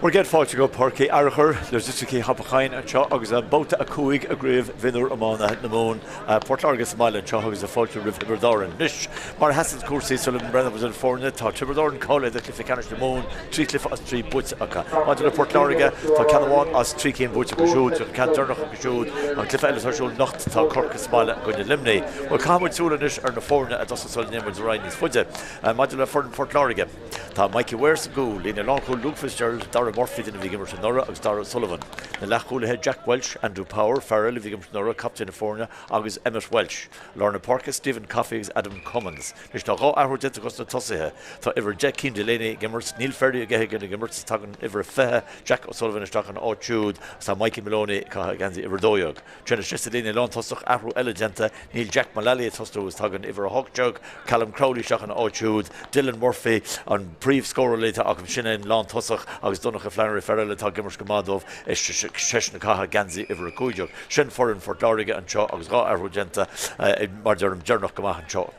We're getting fáilte go Páirc Fhearchair, there's just a Cappoquin and Craobh agus Babhta a cúig a gréibh Mionúr Iomána na mún Port Largus Mile and Craobh agus a fáilte rih Tiobraid Nish mar hasan cuasaí Sullivan Brennan was in fórne tá Tiobraid Cáile de Cliffe na mún trí clifa as trí buite acha Madra Port Láirge tá Canháin as trí cén buite go siúd so can Donncha go siúd an Cliffe Ellis ar siúd nacht tá Corcus Mile go na limnaí well cámid súla nish ar na fórne a dosa sul némid Ryan níos fuide Madra Port Láirge tá Mikey Wears go lína láchú Luke Fitzgerald Dara Murphy in the Vigam Nora agus Dara Sullivan. The Lachula Jack Welch, Andrew Power, Farrell, Vigam Nora, Captain of Forna, agus Emmett Welch, Lorna Parker, Stephen Coffey, Adam Cummins. There's no go Ahro Jet Augusta Tossihe, Tha Iver Jack Keen Delaney, Gimmers, Neil Ferdy, Gehigan, Gimmers, Tagan, Iver Fehe, Jack O'Sullivan, Stakan, O'Chude, Sam Mikey Maloney, Kahaganzi, Iver Doyog. Jenna Chestellini, Lon Tossach, Ahro Elegenta, Neil Jack Malali, Tosto was Tagan, Iver Hawkjug, Callum Crowley, Stakan, O'Chude, Dylan Murphy, on Brief Scorer later, Akam Shinnen, Lon Tossach, agus Donncha Flannery Ferrell, tá Gimmers Gamadov, Seshna Kaha Ganzi, Iver Kujog, Shin Foreign Fort Láirge and Craobh, agus Gá Arrogenta, Marjoram Jernach Gamahan Craobh.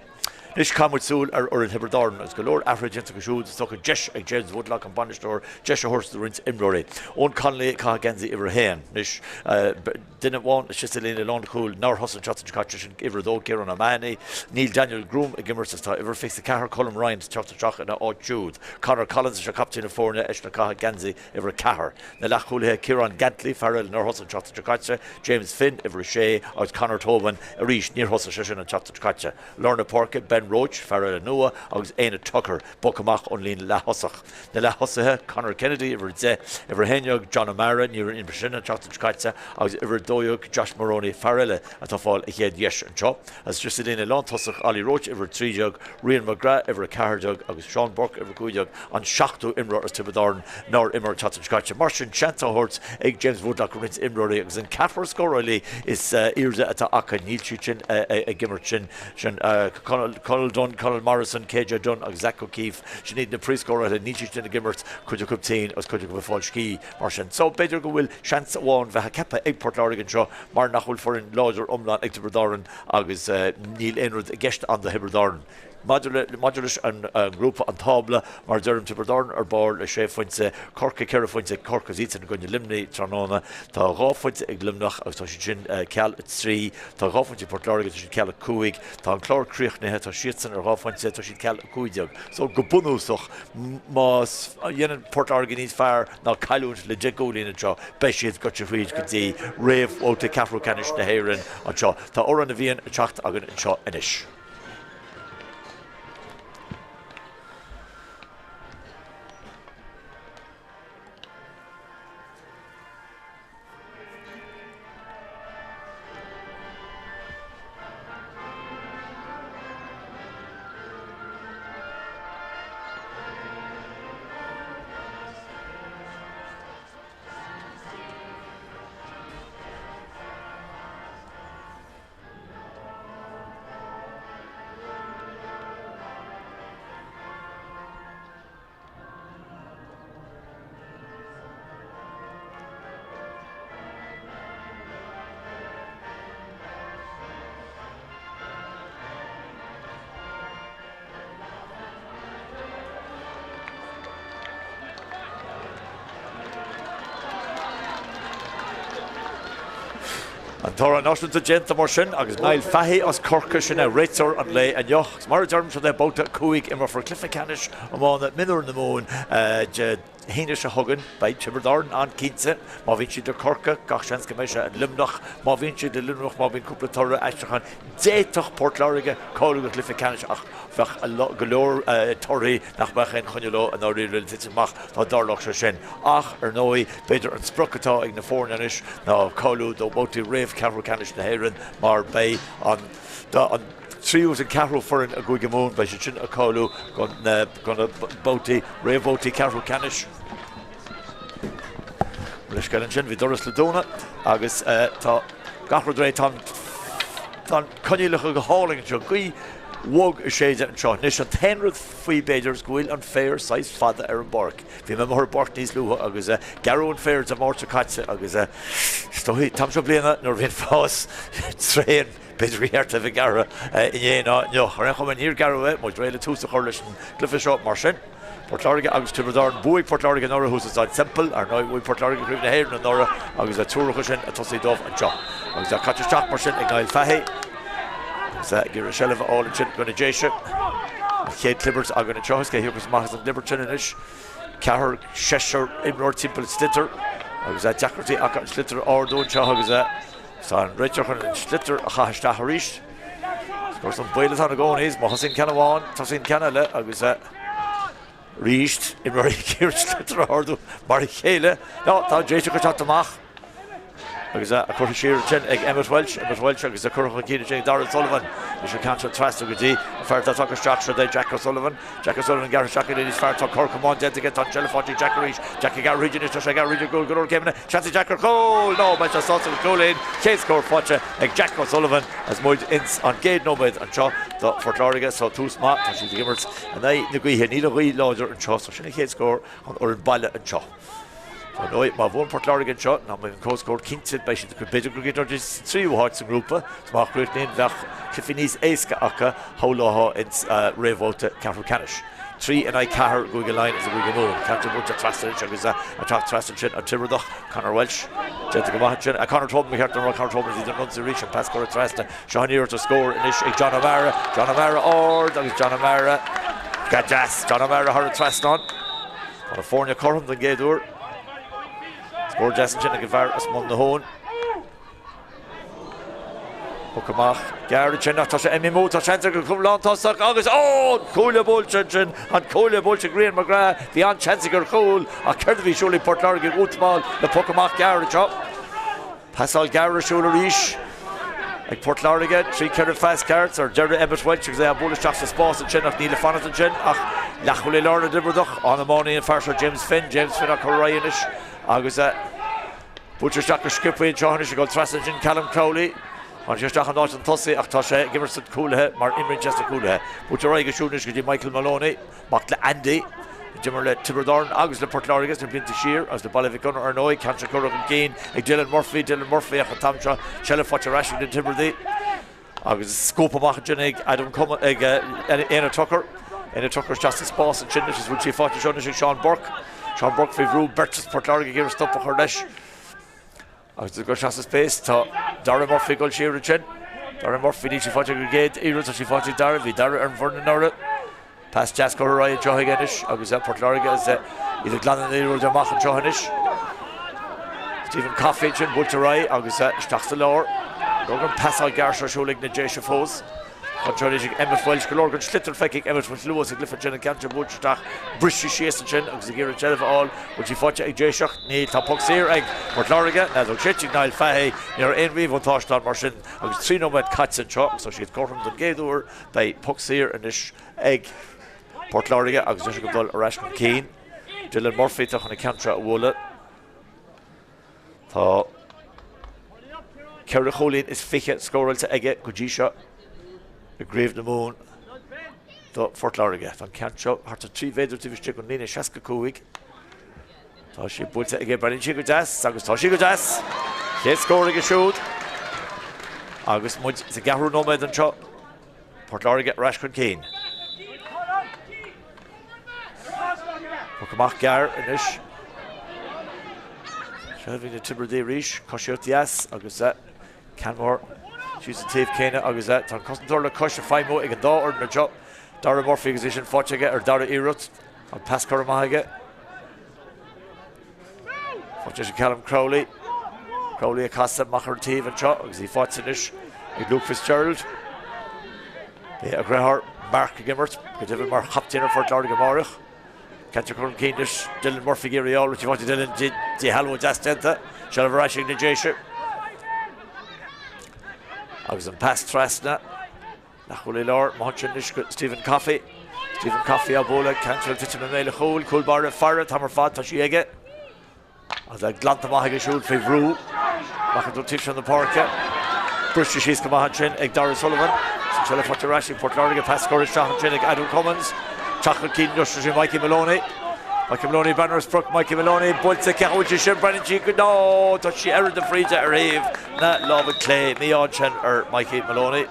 Nish Camwood Soul or in Heberdarn as Galore Afro-Genta Gashud, Stock Jesh, James Woodlock and Bannistor, Jesh a horse the Rinse Imrory, Owen Conley, Kahagenzi, Iverhain, Nish didn't want Shiselina Lond Cool, Nor Hustle Chats and Catch and Iverdo, Kieran Amani, Neil Daniel Groom, Gimmers, Iver Fix the Cahar, Colum Ryan, Chats Chach and O'Chude, Connor Collins, Captain of Forna, Eshna Kahagenzi, Iver Cahar, Nelachul, Kieran Gantley, Farrell, Nor Hustle Chats and Catch, James Finn, Iver Shea, out Connor Tobin, Arish, near Hustle Shishin and Chats and Catch, Lorna Porke, Ben Roach, Farrell and Noah, agus Aina Tucker, Buckamach on Lean Lahosach. The Lahosahe, Conor Kennedy, Iver Henyog, John O'Mara, near in Bashina, Choctaw Katsa, agus Iver Doyog, Josh Maroney, Farrell, at a fall, he had Yesh and Chop. As just in a long Tossach, Ali Roach, Iver Trijog, Rian McGrath, Iver Carjog, agus Sean Burke, Iver Kujog, on Shachtu, Imro, as Tibadarn, nor Immer Choctaw Katsa. Martian Chanta Hortz, Egg James Woodlock, Rinse Imro, agus in Catford Scorley is Irza at Aka, Nilchichin, a Gimmerchin, Colonel Dunn. Colin Morrison, KJ Dunn, Zach O'Keefe, she needed a pre-scorer at a Nietzsche in the Gimmert, could you come teen, as could you come a Falchki, Martian. So better go will chance one, Vahakapa, Egg Port Larrigan Shaw, Mar Nachul for in Lodger, Umlan, Ectoberdarn, Agus Neil Enrod, guest on the Heberdarn. Modulus and group on Tabla, Mar Durham Tiobraid or board a chef Fuinse, Corca Kera Fuinse, Corca Zitz and Gunja Limney, Tranona, Ta Roffuinse, Glimnach, as Toshin Cal at 3, Ta Roffuinse Port Larrigan, Toshin Cal at Kuig, Ta Clor Kriechne, Ta Shitzen or Roffuinse, Toshin Cal at Kuidiog. So Gubunusach, Mas, Yen Port Larrigan is fire, now Kaluj, Legegoli in a jaw, Beshit, Gotcha Reed, could see, Rave, Ote Cafro Canish, the Heron, and Shaw, Ta Oran the Vian, Chacht Agan and Shaw, Enish. And Dara National to Genta Morshin, agus Niall Fahy as Corcus in a Reitzor and Lay and Yoch. Mara Durham to the Babhta Kuig Immer for Cliffe Canish, among the Mionúr in the Moon, Hanish a Huggin by Tiobraid and Kinse, Mavinci de Corca, Gachshanska Mesha and Limnach, Mavinci de Limnach, Mavin Kuplatora, Astrachan, Zetoch Port Láirge, Colin Cliffe Canish, Fach a lot galore, Torri, Nachbachen, Honolo, and Ori Liltitzmach, Darloch Shin, Ach, Ernoi, Peter and Sprockata, in the Fornanish, now Colu, the Boti Rave, Carol Canish, the Heron, Mar Bay, on trios and Carol for a Guigamon, by Shichin, a Colu, gonna Boti, Rave Boti, Carol Canish. Lishkan and Shin, Vidoris Ladona, Agus, Gahrodre, Ton Conilach, Hauling, Jogui. Wog a shade and shot. Nish a 10 free badgers go in on fair size father Aaron Bork. If you remember her Bork needs Luha, agus Garrow and fair to Morta Katsa, agus Stohi Tamshablina, nor Vin Foss, Train, Pedri Herta Vigara, Yena, no, Renham and here Garrow, Modrella Tusa Horlish and Cliffish up Marshin. Port Láirge agus Tiobraid buig Port Láirge Nora who's side simple or no Port Láirge gribna hair na Nora agus a túra sin a tosaí dómh an seo. Agus a catch stock mar sin ag Niall Fahey. So gur a shelf all in sin gona déise. Chéad clibbers a gona teochas cé hiúgus machas an Liberton inis. Cahar Cheshire imróir timpeall Slitter. Agus a Jackarty a Slitter or Donncha agus a San Richard an Slitter a chaiste haríist. Scores some boilers on a go is Mohasin Canawan, Tosin Canala agus a Reached in Murray Slitter or Murray Chéile. No, tá Jason go tamach. Agus a Fhearchair chin ag Emmet Welsh agus a Cappoquin chin Dara Sullivan. You should cancel Tráchtaire go dí. Fhearchair talk a Tráchtaire day Jack Sullivan Gareth Shackle in his Fhearchair come on dead to get on Jellyfotty Jack Reach. Jackie got region is to Jack Reach goal good Kevin. Chancy Jack goal. No, but just also goal in. Case score Fhearchair ag Jack Sullivan as much ins on gate no mid and shot the for Láirge so too smart and she's the gimmers and they agree here need a wee larger and shot so she case score on or ball and shot. So no, my one Port Láirge shot. Now my co-score Kingston by she could better get just three hearts in group. Smart great name Vach Cliffinis Eiska Aka Holoha it's Revote Cappoquin. 3 and I Cahar Google line is a Google moon. Can't vote to Tráchtaire because I talk Tráchtaire and Tiobraid Conor Welsh. Gentle Garbhán a Conor told me here to Conor told me he didn't run to reach and pass score Tráchtaire. Sean here to score in John O'Mara or that was John O'Mara. Got Jas John O'Mara heard Tráchtaire on. California Curran the Gadur. Score Jason Chin ag bhar as món na hón. Hucamach Gary Chin tá sé MMO tá Chancer go cumlán tosach agus coolla bóilte Chin an coolla bóilte Green McGrath bhí an Chancer gur cool a Cerdhí siúla Port Láirge útmáil le Hucamach Gary seo. Pasal Gary siúla ríis ag Port Láirge 3 Cerdhí fast cards or Jerry Emmet Welch agus é a bóla teach sa Spórt an Chin ach níle fanat an Chin ach lechúla Láirge Dibreadach an Iomána and Fhearchair James Finn a Corraianish agus a Butcher's Jack Skipway Johannes go Tráchtaire Callum Crowley on just an Donncha Tussy ach tá sé gimmers coolhe mar imrin just coolhe Butcher Raige Shunish go Michael Maloney Machtla Andy Jimmer le Tiobraid agus le Port Láirge na blinte sheer as the Ballyvican or Noy Cancer Craobh Gain ag Dylan Murphy ach Tamcha Jellyfotty Rashing in Tiobraid agus scope amach ag Adam Come ag Éanna Tucker's just a Spórt and Chinnish is Wilchie Fotty Shunish Sean Burke fi Rú Bertus Port Láirge gir stop a chuirleis. Agus go seas space tá Dara Murphy goil siar chin. Dara Murphy ní fáte go géad iras a fáte Dara bhí Dara ar an bhorna Nora. Pass Jas Corraian Johaganish agus Port Láirge as iad glanna iad amach an Johaganish. Stephen Coffey chin Bultarai agus Stach sa Lár. Rogan pass á Garsha siúlig na Jaisha Fós. Controlling Emmet Welsh Galorgan Slitter fecking Emmet with Lewis and Clifford Chin and Cantor Butchach British Shason Chin agus a Gira Chelva all which he fought ag Jaishach ní Cappoquin ag Port Láirge na do Chitching Niall Fahey near Envy von Toshtan Marshin agus 3 met cuts and chalk so she had caught him the Gadur by Puxir and ish egg Port Láirge agus just go Arashman Keen Dylan Murphy took on a Cantra Wola Tá Craobh is fiche scorer to egg Gujisha the Grave the Moon the Port Láirge on Cancho hart a 3 vedor to stick on Nina Shaska Kuig tá she puts it again Brennan Chico Das agus tá Chico Das he scoring a shoot agus much the Gahru nomad and shot Port Láirge Rashcon Kane Hucamach Gar inish Shelving the Tiobraid Rish Coshiot Dias agus that Canmore she's a Tave Kane agus that on Cosntor Cosha 5 mo ag dá or na job Dara Murphy position Fhearchair or Dara Irut on pass Corraian Fhearchair Callum Crowley Acosta Machar Tave and shot agus he fought finish ag Luke Fitzgerald a Grahar Mark Gimmert go David Mark Hoptiner for Láirge Marach Catcher Curran Keenish Dylan Murphy Giriol which you want to Dylan Di Hallow Jastenta Shelver Rashing the Jaishire agus an pass Trasna nachhfuil Lár Mumhan Stephen Coffey a bóla Cantrell Titchin an Éile Chól Coolbar a Farad Hammer Fad tá sí aige as a glanta maithe siúd fé bhrú machar do tish an the Páirc British she's come on chin ag Dara Sullivan Jellyfotty Rashing Port Láirge pass score Shachan chin ag Adam Cummins Cappoquin just Mikey Maloney banners brook Mikey Maloney Bulta Cahuji Shin Brennan Chico no touch she erred the free to Arave not love and clay me on Chen or Mikey Maloney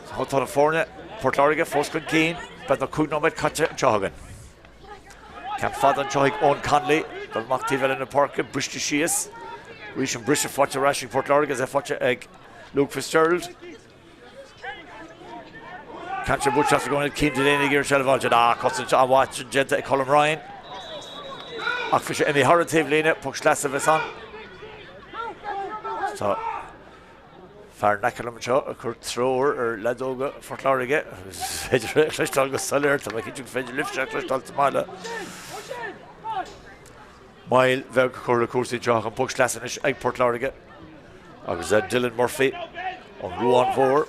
California Port Láirge Foscon Keen but the could not met cut Johagan Can Fadan Choig on Conley, but Machtivel in the park, Bristol Sheas. Reach and Bristol Fhearchair Rashing Port Láirge as a Fhearchair egg. Luke Fitzgerald. Catcher Butch after going at Keen Delaney Gear Shelvalge. Costin John Watch, Genta, Colin Ryan. Achfisher Emmy Horrative Lena, Puck Schlassa Vesson. So, Far Nacalam Cho, a Kurt Thrower or Ladoga for Láirge. Christal Soler to make it Fedger Lift Crystal Tamala. Mile Velka Curra Cursi Jock and Puck Schlassanish, Egg Port Láirge. I was Dylan Murphy on Ruan Vor.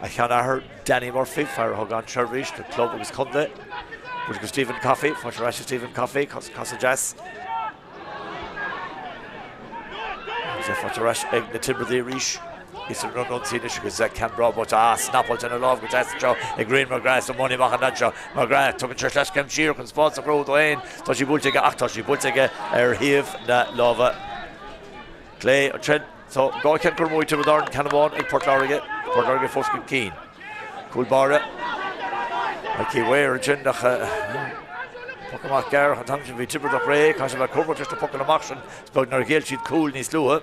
I can't hear Danny Murphy, Fire Hogan Chervish, the club was Cunde. Which was Stephen Coffey, Fhearchair Stephen Coffey, Casa Jazz. Fhearchair Egg the Timber the Rish. He's a run on scene, because Canberra, but Snapple and a love, which has to show a green McGrath, some money back on that show. McGrath took a church last came sheer, can sponsor Craobh Wayne. Toshi Bultige, Toshi Bultige, Heave, Lava. Clay, Trent. So, go can come away to the Darn, Cannabon, and Port Láirge Foskin Keen. Cool Barra. Like Ware, Jindach, Pokemon Gar, and Thompson v. Tibber of Ray, because of a cover just a Pokemon action. Spoken our Gale sheet cool in his Lua.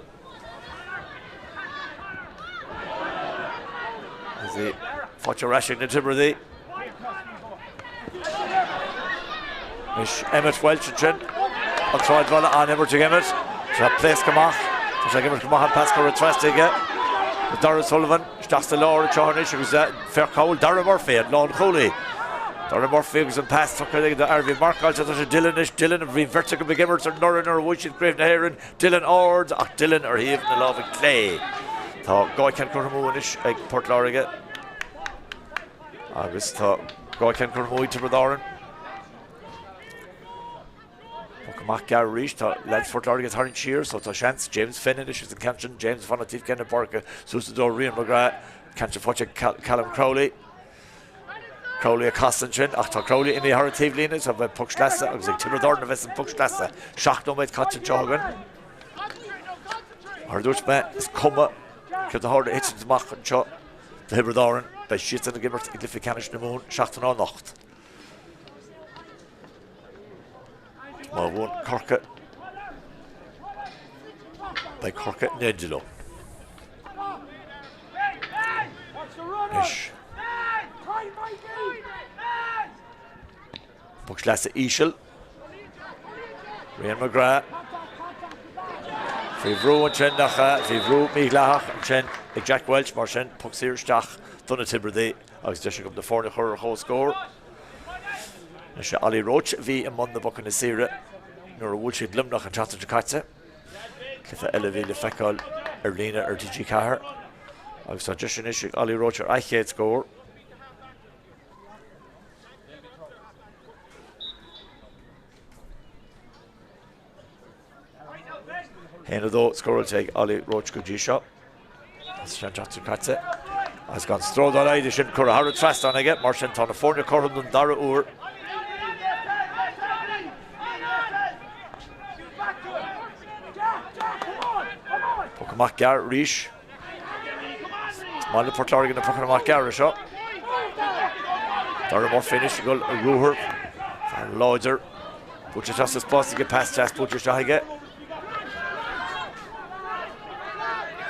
As the Fhearchair Rashing the Tibber the Emmett Welch and Jen. Outside Valla on Emmer to Emmett. So place Kamach. So Emmett Kamach and Pascal Retrastig. Dara Sullivan, Stachs the Law, Charnish, it was Fhearchair, Dara Murphy and Lon Cooley. Dara Murphy was in past the RV Mark, also there's a Dylan of Vertical McGimmert or Norrin or Witchin Grave na Heron, Dylan Ord, Dylan or Heave the Love and Clay. So Guy can come Moonish, Port Láirge. I was thought Guy can come to Darren. Mac Garrish, lads Fort Láirge is Harry Shear, so to chance James Fennish is in Campton, James Vonatif Kenna Parker, Susan Rian McGrath, Cancha Fotcha Callum Crowley. Crowley a Costanchin, Achta Crowley in the Harative Linus of Puck Schlassa, I was like Timber Dorn of Essen Puck Schlassa, Schachno with Cotton Jogan. Our Dutchman is Cumma, Kid the Horde Hitchens Mach and Cho, the Hibber Doran, by Shit and the Gibbert, Idlifi Canish the Moon, Schachton on Nacht. Well, one Corca by Corca Nedilo. Ish. Puck Schlassa Ishel. Rian McGrath. Fivru and Chen Nacha, Fivru Miglach and Chen, Jack Welch, Marshen, Puck Sear Stach, Donna Tibberday. I was dishing up the Fhearchair whole score. Ali Roach V among the book in the series. Nor Woolshed Limnach and Chatter Katze. Cliffa Elevate the Fecal, Erlina or TG Kahar. I was just an issue. Ali Roach or Eichhead score. Henado score will take Ali Roach Kujisha. That's Chatter Katze. Has gone strode on Irish in Currahara Trust on again. Martian California Curran and Dara Ur. Pokemon Gar Rish. Small Port Láirge in the Pokemon Gar shot. Dara more finish to go Ruher. And Lauder. Butcher just as supposed to get past Jazz Butcher Shahige.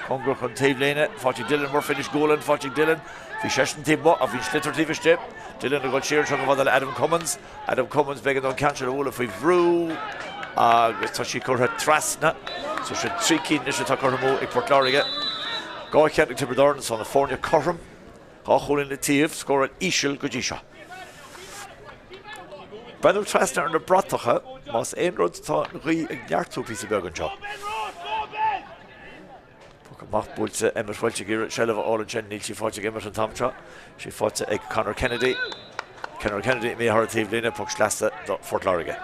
Congo con Tave Lane, Fotching Dylan more finish goal and Fotching Dylan. Fisheshen Timbo, of each litter Tivish Tip. Dylan got sheer chunk of Adam Cummins. Adam Cummins begging on Cancer the Wool of Fivru. So she could have Trasna. So she tricky initial to Curramo, Port Láirge. Guy Kentic Timber Dorn, son of Fornia Curram. Hole in the Tiv, score at Ishel Gujisha. Brendan Trasna and the Bratocha, Moss Enrods thought Rui Ignartu piece of Bergen job. Mach Bulze, Emmett Welch, Shellova, all and Jen, she fought to Emmett and Tomcha. She fought to Conor Kennedy. Conor Kennedy, me, her team, Lena, Puck Schlassa, Fort Láirge.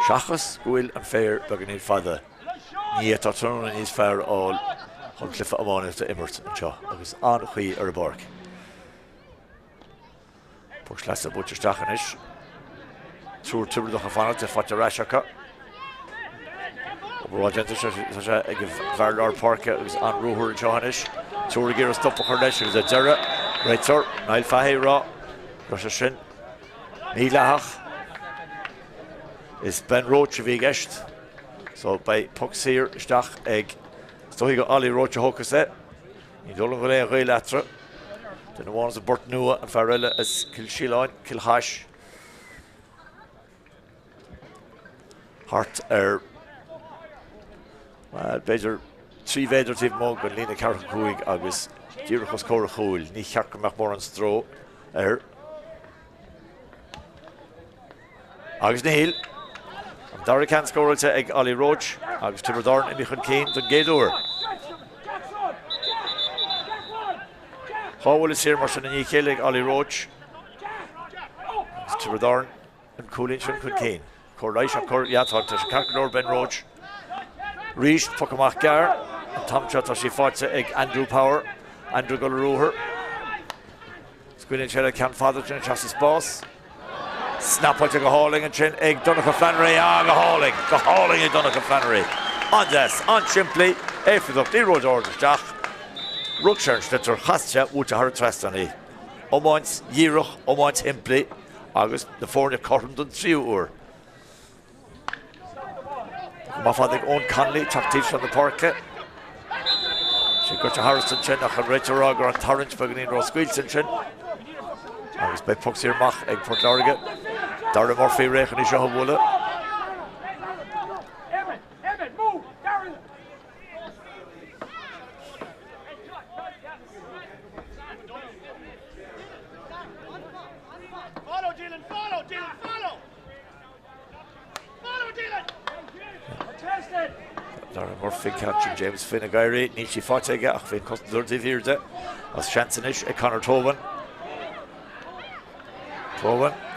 Shachas, Will and Fair, Bergen Father. Nia Tartron and his fair all on Cliffa Iomána to Emmett and Shaw. It was on Hui or Borg. Puck Schlassa, Butcher Stachanish. Trúr Tibber do Chafana to Fhearchair Rashaka. Overall, Genta, such a Varlar Park, it was on Ruher and Johanish. Túra Gira stoppa chu leis agus a Dara Réitar Nail Fhearchair Rosa sin Míleach is Ben Roach a bhí gist so by Puxir isteach ag stoigh go Ollie Roach a hócas é ní dul go le réile letra den bháin a bort nua an fearile is Kilsheeláin Kilhash Hart beidir trí féidir tíh mó go lína cearcha cúig agus díreachas córa chúil ní chearcha meach mór an stró agus na híl an Dara can scóilte ag Ollie Roach agus Tiobraid in chun céin don géadúir Hábhfuil is here mar sin na ní chéile ag Ollie Roach agus Tiobraid an cúlín sin chun céin chur leiis a chur iadthachta sin carcanóir Ben Roach Ríist Pocamach Gar an Donncha tá sí fáilte ag Andrew Power Andrew go rúthair scuilín sin a cean fada sin Chassis Spás Snapáilte go háling an sin ag Donncha Flannery go háling ag Donncha Flannery an des an siimplí éfridocht í róid ordasteach Rugsearn slitar chaiste úte thar trestannaí ómáint díreach ómáint himplí agus na fórne corm don 3 uair má fádig ón Conley taptíh san na Páirce sé go Harrison sin nach an réitir agur an tarint beganín rá scuilsin sin agus bei Puxir mach ag Port Láirge Dara Murphy réchan í seo bhla Dara Murphy catching James Finn a gairí ní sí fáte aige ach bhíon costúirtí bhíorde as seansanis ag Conor Tóban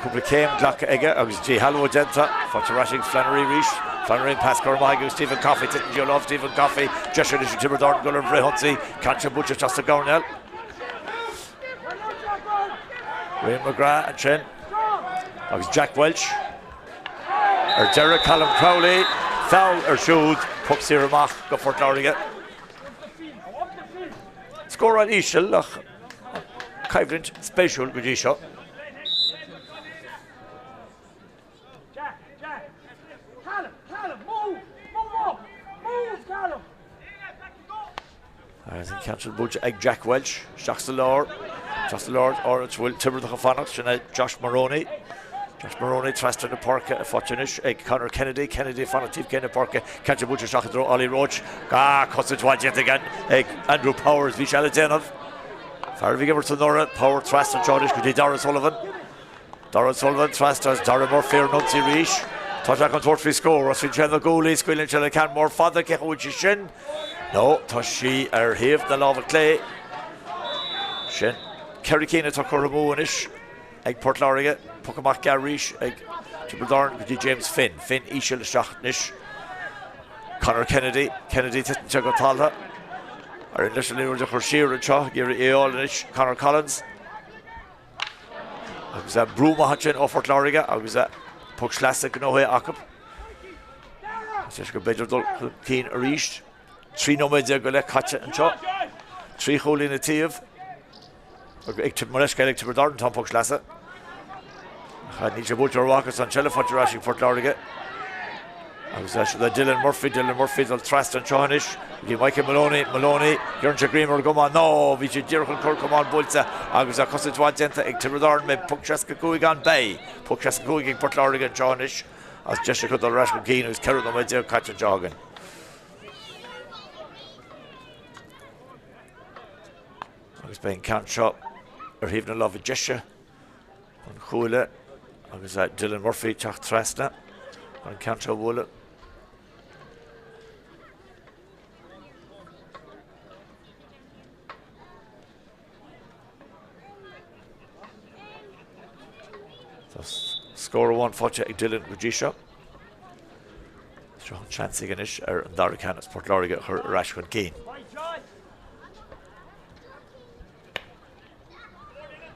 cúpla céim ghlacha aige agus G. Hallow denta fáte rashing Flannery ríis Flannery pass Cormaig agus Stephen Coffey titan Joe Love Stephen Coffey Jesher is Tiobraid Guller Vrehunsi catch a butcher just a Garnell Ray McGrath and Chen agus Jack Welch Derek Callum Crowley foul siúd Puxir amach go Port Láirge scór an ísisiil ach caibhrint spéisiúil go dtí seo As in cancel búte ag Jack Welch Seachas Lord or bhfuil Tiobraid a fannacht sinna Josh Maroney trastar na Páirce a fáitenis ag Conor Kennedy fannatíh cé na Páirce cancha búte seachadró Ollie Roach cosintháid yet again ag Andrew Powers bhí se le déanamh fear bhí gimmar Nora Power trastar Jordish go dtí Dara Sullivan trastar Dara Murphy ar nuntaí ríis tá seach an tuairt fhí scór as bhín sin na gúlaí scuilín sin le can mór fada ceithúid sí sin no tá sí ar thaobh na lámha clé sin Kerry Keane tá chur amúis ag Port Láirge Pocamach Gar ríis ag Tiobraid go dtí James Finn ísisiil seachnis Conor Kennedy titante go taltha ar in leis an líúir de chur siar anseo gur éálanis Conor Collins agus a brúma sin ó Port Láirge agus a Puck Schleasa go nóthaí acab sé go beidir dul cín a ríist 3 nóméide go le caite anseo 3 cholín na tíomh ag mar leis ag Tiobraid an tá Puck Schleasa ní sé búte arháchas an seile fáte rashing Port Láirge agus le Dylan Murphy dul trastar an seohanis gí Michael Maloney Ghearn sé Grímar gomá nó bhí sé ddíorchan chur comán builte agus a cosintháid denta ag Tiobraid me Puck Cúig an bay Puck Cúig ag Port Láirge an seohanis as deise go dul ras go cín agus ceir nó méid caite an seogan agus ben can seo ar thaobh na lámha deise an chúile agus Dylan Murphy teach trasna an can seo bhla Scór bháin fáte ag Dylan go dtí seo an chance inis ar an Dara can as Port Láirge chur rais chun cín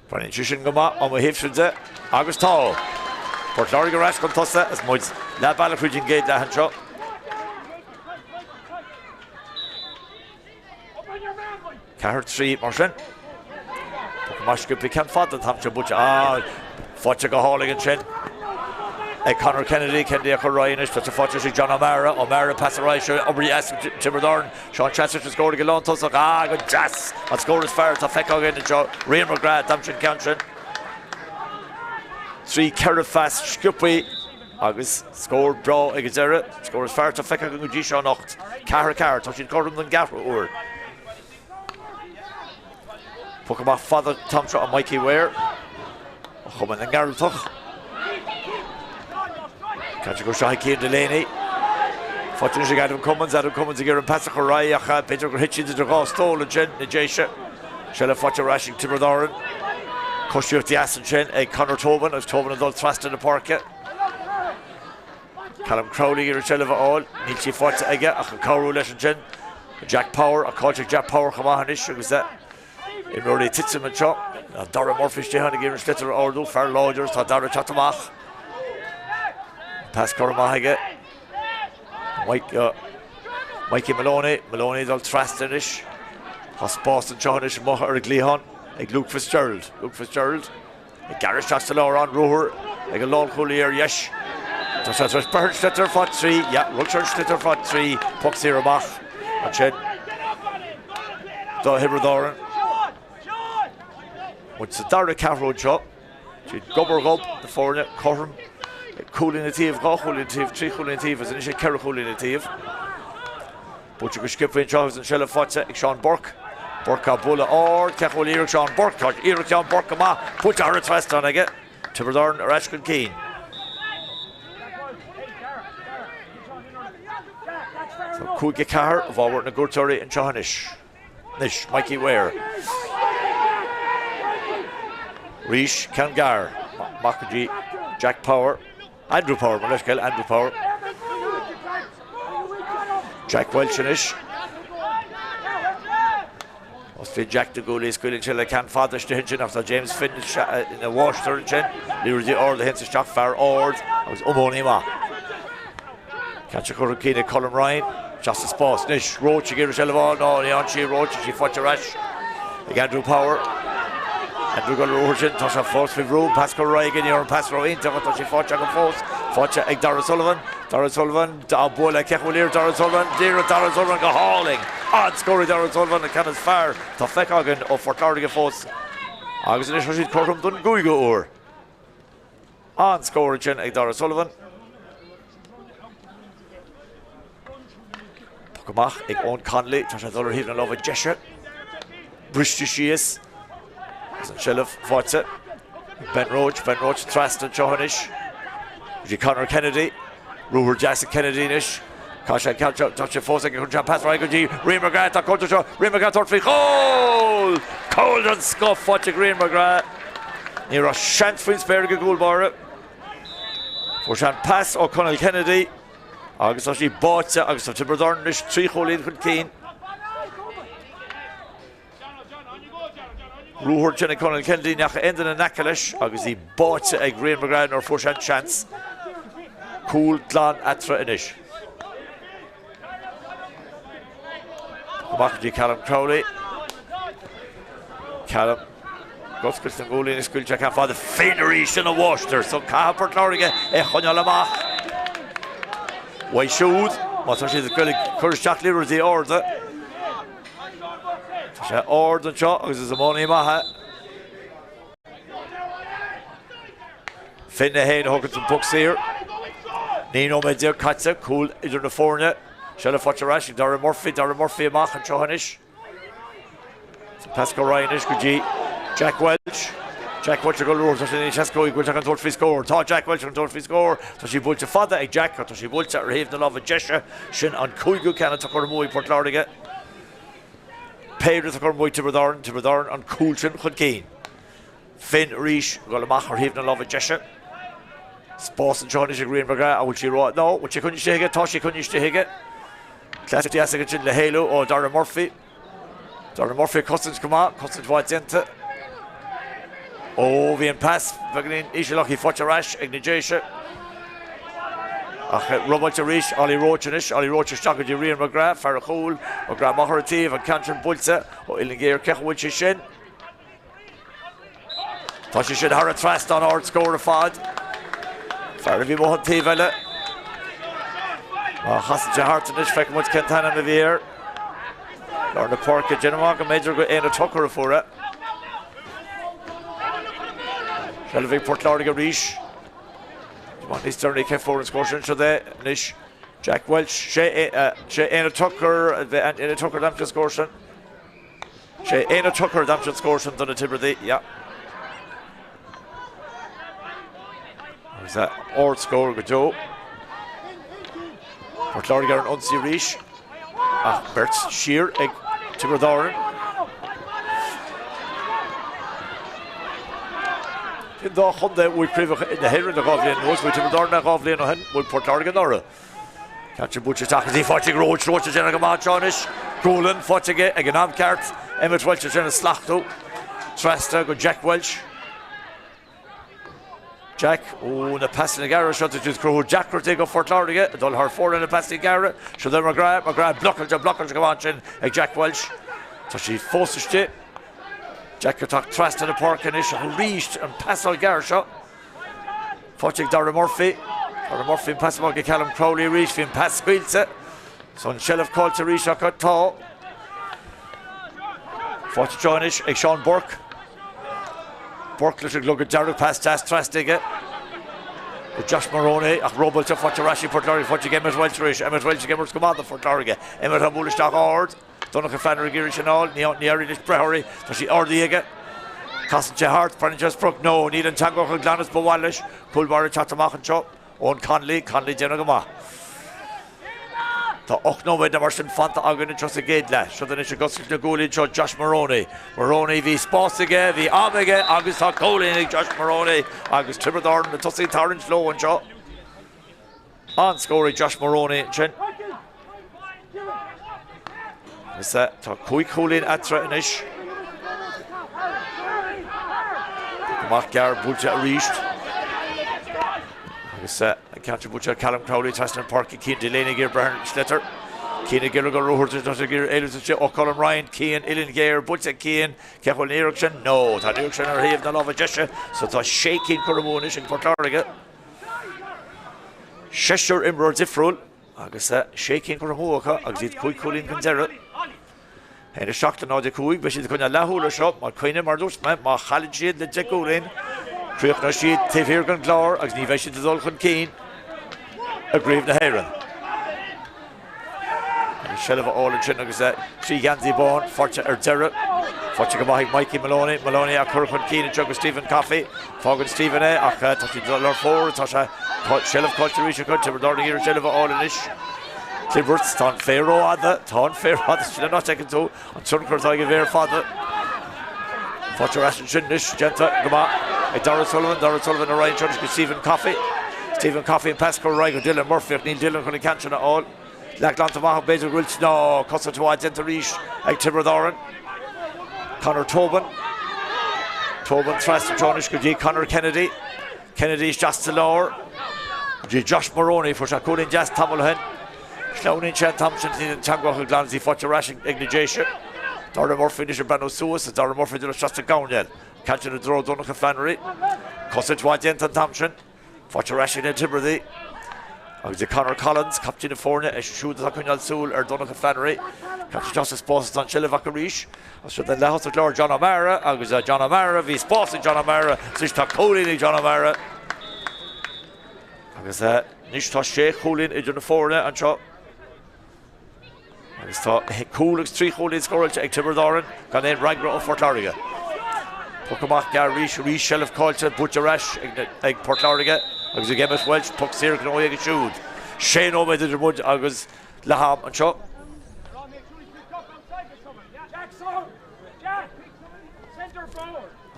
Brian sin go má am híomhsúide agus tá Port Láirge rais chun tosa as muid le bailla chuidin géad le an seo Cahir 3 Martin. Mashkupi can fad the Tamcha Butch. Fotcha go hauling and chin. Conor Kennedy, Kendi Ryan, that's a Fotcha John O'Mara pass the right, over yes, Tiobraid. Sean Chester to score to Gelon Tussach. Good jazz. That score is fair to Fhearchair and Joe. Rian McGrath, Damchin Countrin. 3 Kerafast Scupi. Agus score draw Egazera. Score is fair to Fhearchair and Gujisha Nocht. Fhearchair, touching Gordon than Gaffer. Pokemon Father Tomtra and Mikey Ware. Chuman and Garbhán. Catch go Shahi Keane Delaney. Fortunately, Adam Cummins again and Páirc Raya. Peter Hitchens to go stole and Jen Najesha. Shella Fotcha Rashing Tiobraid. Cushi of the Aston Chen. Conor Tobin as Tobin and Thrust in the Páirc. Callum Crowley here Shella all. Nietzsche Fotcha again. Kauru Lesson Chen. Jack Power. A coach Jack Power Kamahanish. Was that? In Rory Titsum and Chop. Dara Murphy Stehan again and Slitter Ordle. Fair Lodgers. Dara Chatamach. Pass Cormahaga. Mikey Maloney dal Trastanish. Has Boston Johnish Moher Glihon. Luke Fitzgerald. Gareth Chastelor on Roher. A Lol Collier Yesh. That's Bird Slitter Fot 3. Yeah, Rutger Slitter Fot 3. Puxira Mach. And Shed. The Hibberdoran. What's the Dara Carroll Chop? She'd Gubber Gub, the foreigner, Corham. Coolinative, Coolinative, 3 Coolinative, as initially Kerry Coolinative. Butcher Skip in Charles and Shella Fotsa, Sean Burke. Burka Bulla or Kechol Eric Sean Burke, Eric Sean Burke, put our twist on again. Tiobraid or Ashkin Keane. So Kuga Car, Valwart Nagurtori and Johanish. Nish, Mikey Ware. Rish Kangar, Makaji, Jack Power. Andrew Power, Andrew Power. Jack Welchinish. Must Jack the goalie school in Chile can't father Stinchen after James Finn in the wash turn chin. Lear the Ord, the Hens of Shock Far Ord. I was Umonima. Catch a Corukina, Colin Ryan. Just a spot. Nish, Roach, you give Rochelle Vaughn. No, Leonchi, Roach, she fought your rash. Andrew Power. Andrew got Roach, touch a force with room. Pascal Reagan, you're on Pascal Reagan. Touch she fought your force. Fought your Dara Sullivan. Dara Sullivan, Dabola, Kechulir, Dara Sullivan. Dear Dara Sullivan go hauling. On scoring Dara Sullivan, the cannon's far. To Fhearchair of Fhearchair force. Agus initial sheet Corham done Guigo or. On scoring Dara Sullivan. Pokamach, ik own Conley. Touch a dollar here and love a gesture. British she is. Shellef fights it. Ben Roach, Thraston, Johanish. Conor Kennedy. Ruher Jackson Kennedy-ish. Kasha catch up, touch a force, and can pass right. Rian McGrath, a quarter shot. Rian McGrath, third free. Goal! Cold and scuff, watching Rian McGrath. Near a chance for Inspiriga goal bar. For Shan pass, O'Connell Kennedy. Agus actually bought it, Agus of Tiobraid, 3 goal in Keane. Ruher Jenny Conor Kennedy nach end in a Nakalish, Agus he bought it a Rian McGrath or for Shan chance. Cool Glan Atra Inish. Makaji Callum Crowley. Callum Gus Christian goalie in his school check out for the Fenerish in a wash there. So Cappoquin Láirge Chonyalamach. Why shoot? What's actually the Curtis Jack Leader the order. Order shot because it's a money maha. Finn the Hain Hawkins and Pucks here. Nino Medir Katza, cool, either the foreigner. Shella Fotcharash, Dara Murphy, Mach and Johanish. Pascal Ryanish, Guji, Jack Welch. Jack Welch, go to the Chesco, go to free score. Taught Jack Welch on free score. So she built a father, a Jack, or she built a Raven, the love of Jesha, Shin on Kuigu, Canada, Tokormui, Port Láirge. Páirc Tokormui, Tiobraid, on Coolchin, Chudkeen. Finn Rish, Golamach, or Haven, the love of Jesha. Spórt and Johnish Rian McGrath, would she wrote no, would she couldn't stay it, Toshi couldn't stay it. Classic Yassik in the Halo or Dara Murphy. Dara Murphy, Cousins come out, Cousins White's into. Oh, Vian pass, Vagnin, Ishilaki Fotcharash, Ignijesha. Rubble to reach, Ollie Roachinish, Ollie Roach is stuck at Urian McGrath, Fhearchair, McGrath Maharativ, and Cantron Bulsa, Illingear Kechwich Shin. Thought you should have a trust on our score of Fad. Fhearchair Mohan Tivella. Hassan Jahartinish, Fekmut Kentana Mavir. Lorna Pork at Genemaga, Major Aina Tucker for it. Shelvig Port Láirge Reach. He's turning K4 and scoring so there. Nish Jack Welch, Shay Aina Tucker, Aina Tucker Damson scoring. Shay Aina Tucker Damson scoring Donna Tiobraid, yeah. Is that Ord score go Joe? Port Láirge and Unsi Reach. Bert Shear, Tiobraid. In the Honda, we prove in the hair in the Garbhán knows we Tiobraid na Garbhán on we Port Láirge Dara. Catch Butcher tackles he fighting Roach is in a match on it. Golan fighting it again on cart. Emmett Welch is in a slachto. Tráchtaire go Jack Welch. Jack, the passing the Gara shot to Craobh. Jack will take off Port Láirge. Dul her four in the passing Gara. So then McGrath blockers to go on chin. Jack Welch. So she forces it. Jack attack Tráchtaire the Páirc and reached and passed on Gara shot. Fighting Dara Murphy. Dara Murphy and pass Mark Callum Crowley reached and pass Squilza. So Shelf called to reach a cut tall. Fighting Joinish, Sean Burke. Burke little look at Dara past Tráchtaire. Josh Maroney, Robel to Fhearchair Port Láirge, Fhearchair Emmett Welch Rish, Emmett Welch Gamers come on the Port Láirge, Emmett Hamulish Dock Ord, Donncha Fannery Girish and all, Nearish Brehory, so she Ordiega, Castle Jehart, Pranjas Brook, no, Need and Tango Glanis Bawalish, Pulbar Chatamach and Chop, Owen Conley Jenagama. The Ochno the Martian Fanta Agan and Jossa Gadla, so then it's a Gusky to Goalie Josh Maroney v Spórt v Omega, August Goalie, Josh Maroney, August Tiobraid, the Tussie Tarrant Low and Shaw. On scoring Josh Maroney, Chin. Is that to quick Colin at Threatenish? Machgar Bulcha reached. I catch a butcher, Callum Crowley, Tristan Páirc, Keane, Delaney, Garbhán, Schlitter, Keane, Gilligan, Rohurt, Donncha, Ellis, O'Cullen, Ryan, Keane, Illingear, Butcher, Keane, Kechwell, Erickson, no, that Erickson are here, the love of Jesha, so it's shaking Coromonish in Port Láirge. Cheshire Imror Diffrul, I guess that shaking Coromoka, I did quick cooling Conzera. And a shock to know the Kuig, but she's going to Lahula shop, my Queen Mardus, my Khalid, the Jackulin. Craobh na sheet, Fhearchair gan glár, agus ní bheith the dul chun cín, a gríomh na hÉireann. Shelf all in chin agus trí gansaí bán, Fhearchair Dara, Fhearchair go maithigh Mikey Maloney a chur chun cín and jug Stephen Coffey, fágan Stephen ach tá sí dul ar fór, tá sé Shelf culture ríise chun, Tiobraid Láirge Shelf all in ish. Clibberts, tá féro ada, she's not taking to, an tuncur tá go bhéir fada. Fhearchair Ashen Shin nish, genta, go ma. Dara Sullivan and Ryan Church, Stephen Coffey and Pascal Rygo, Dylan Murphy, Neil Dillon, Connie Canton at all. Lackland to Maha, Basil Wilch, no, Cussa to Wide Zenta Reach, Tiobraid Árann. Conor Tobin, Tráchtaire Joinish, Conor Kennedy's just to lower. Josh Maroney for Shakunin Jazz Tamilhan. Slowing Chan Thompson, Tango Glanzi, Fhearchair Rashing, Ignijation. Dara Murphy, Nisha Brano Suis, Dara Murphy, just a Gownell. Catching a draw, Donncha Flannery. Cussage White Denton Thompson. Fhearchair Rashing and Tiobraid. Agus Conor Collins, Captain of Forna, Shoot the Zakunal Soul, Donncha Flannery. Captain Justice Spórt on Shillivaka Reach. So then the House of Lord John O'Mara, Agus John O'Mara, v Spórt John O'Mara, Sishta Colin, John O'Mara. Agus Nishta Sheikh Colin, John Forna, and Shaw. Agus Coolix, 3 Colin scored to Tiobraid Árann, got in Ragra of Port Láirge. Puckamach Gar Reach Shelf Culture, Butcher Rash, Egg Port Láirge, Agus Emmett Welch, Puck Sir can only shoot. Shane O'Mara the Mud, Agus Laham and Shaw.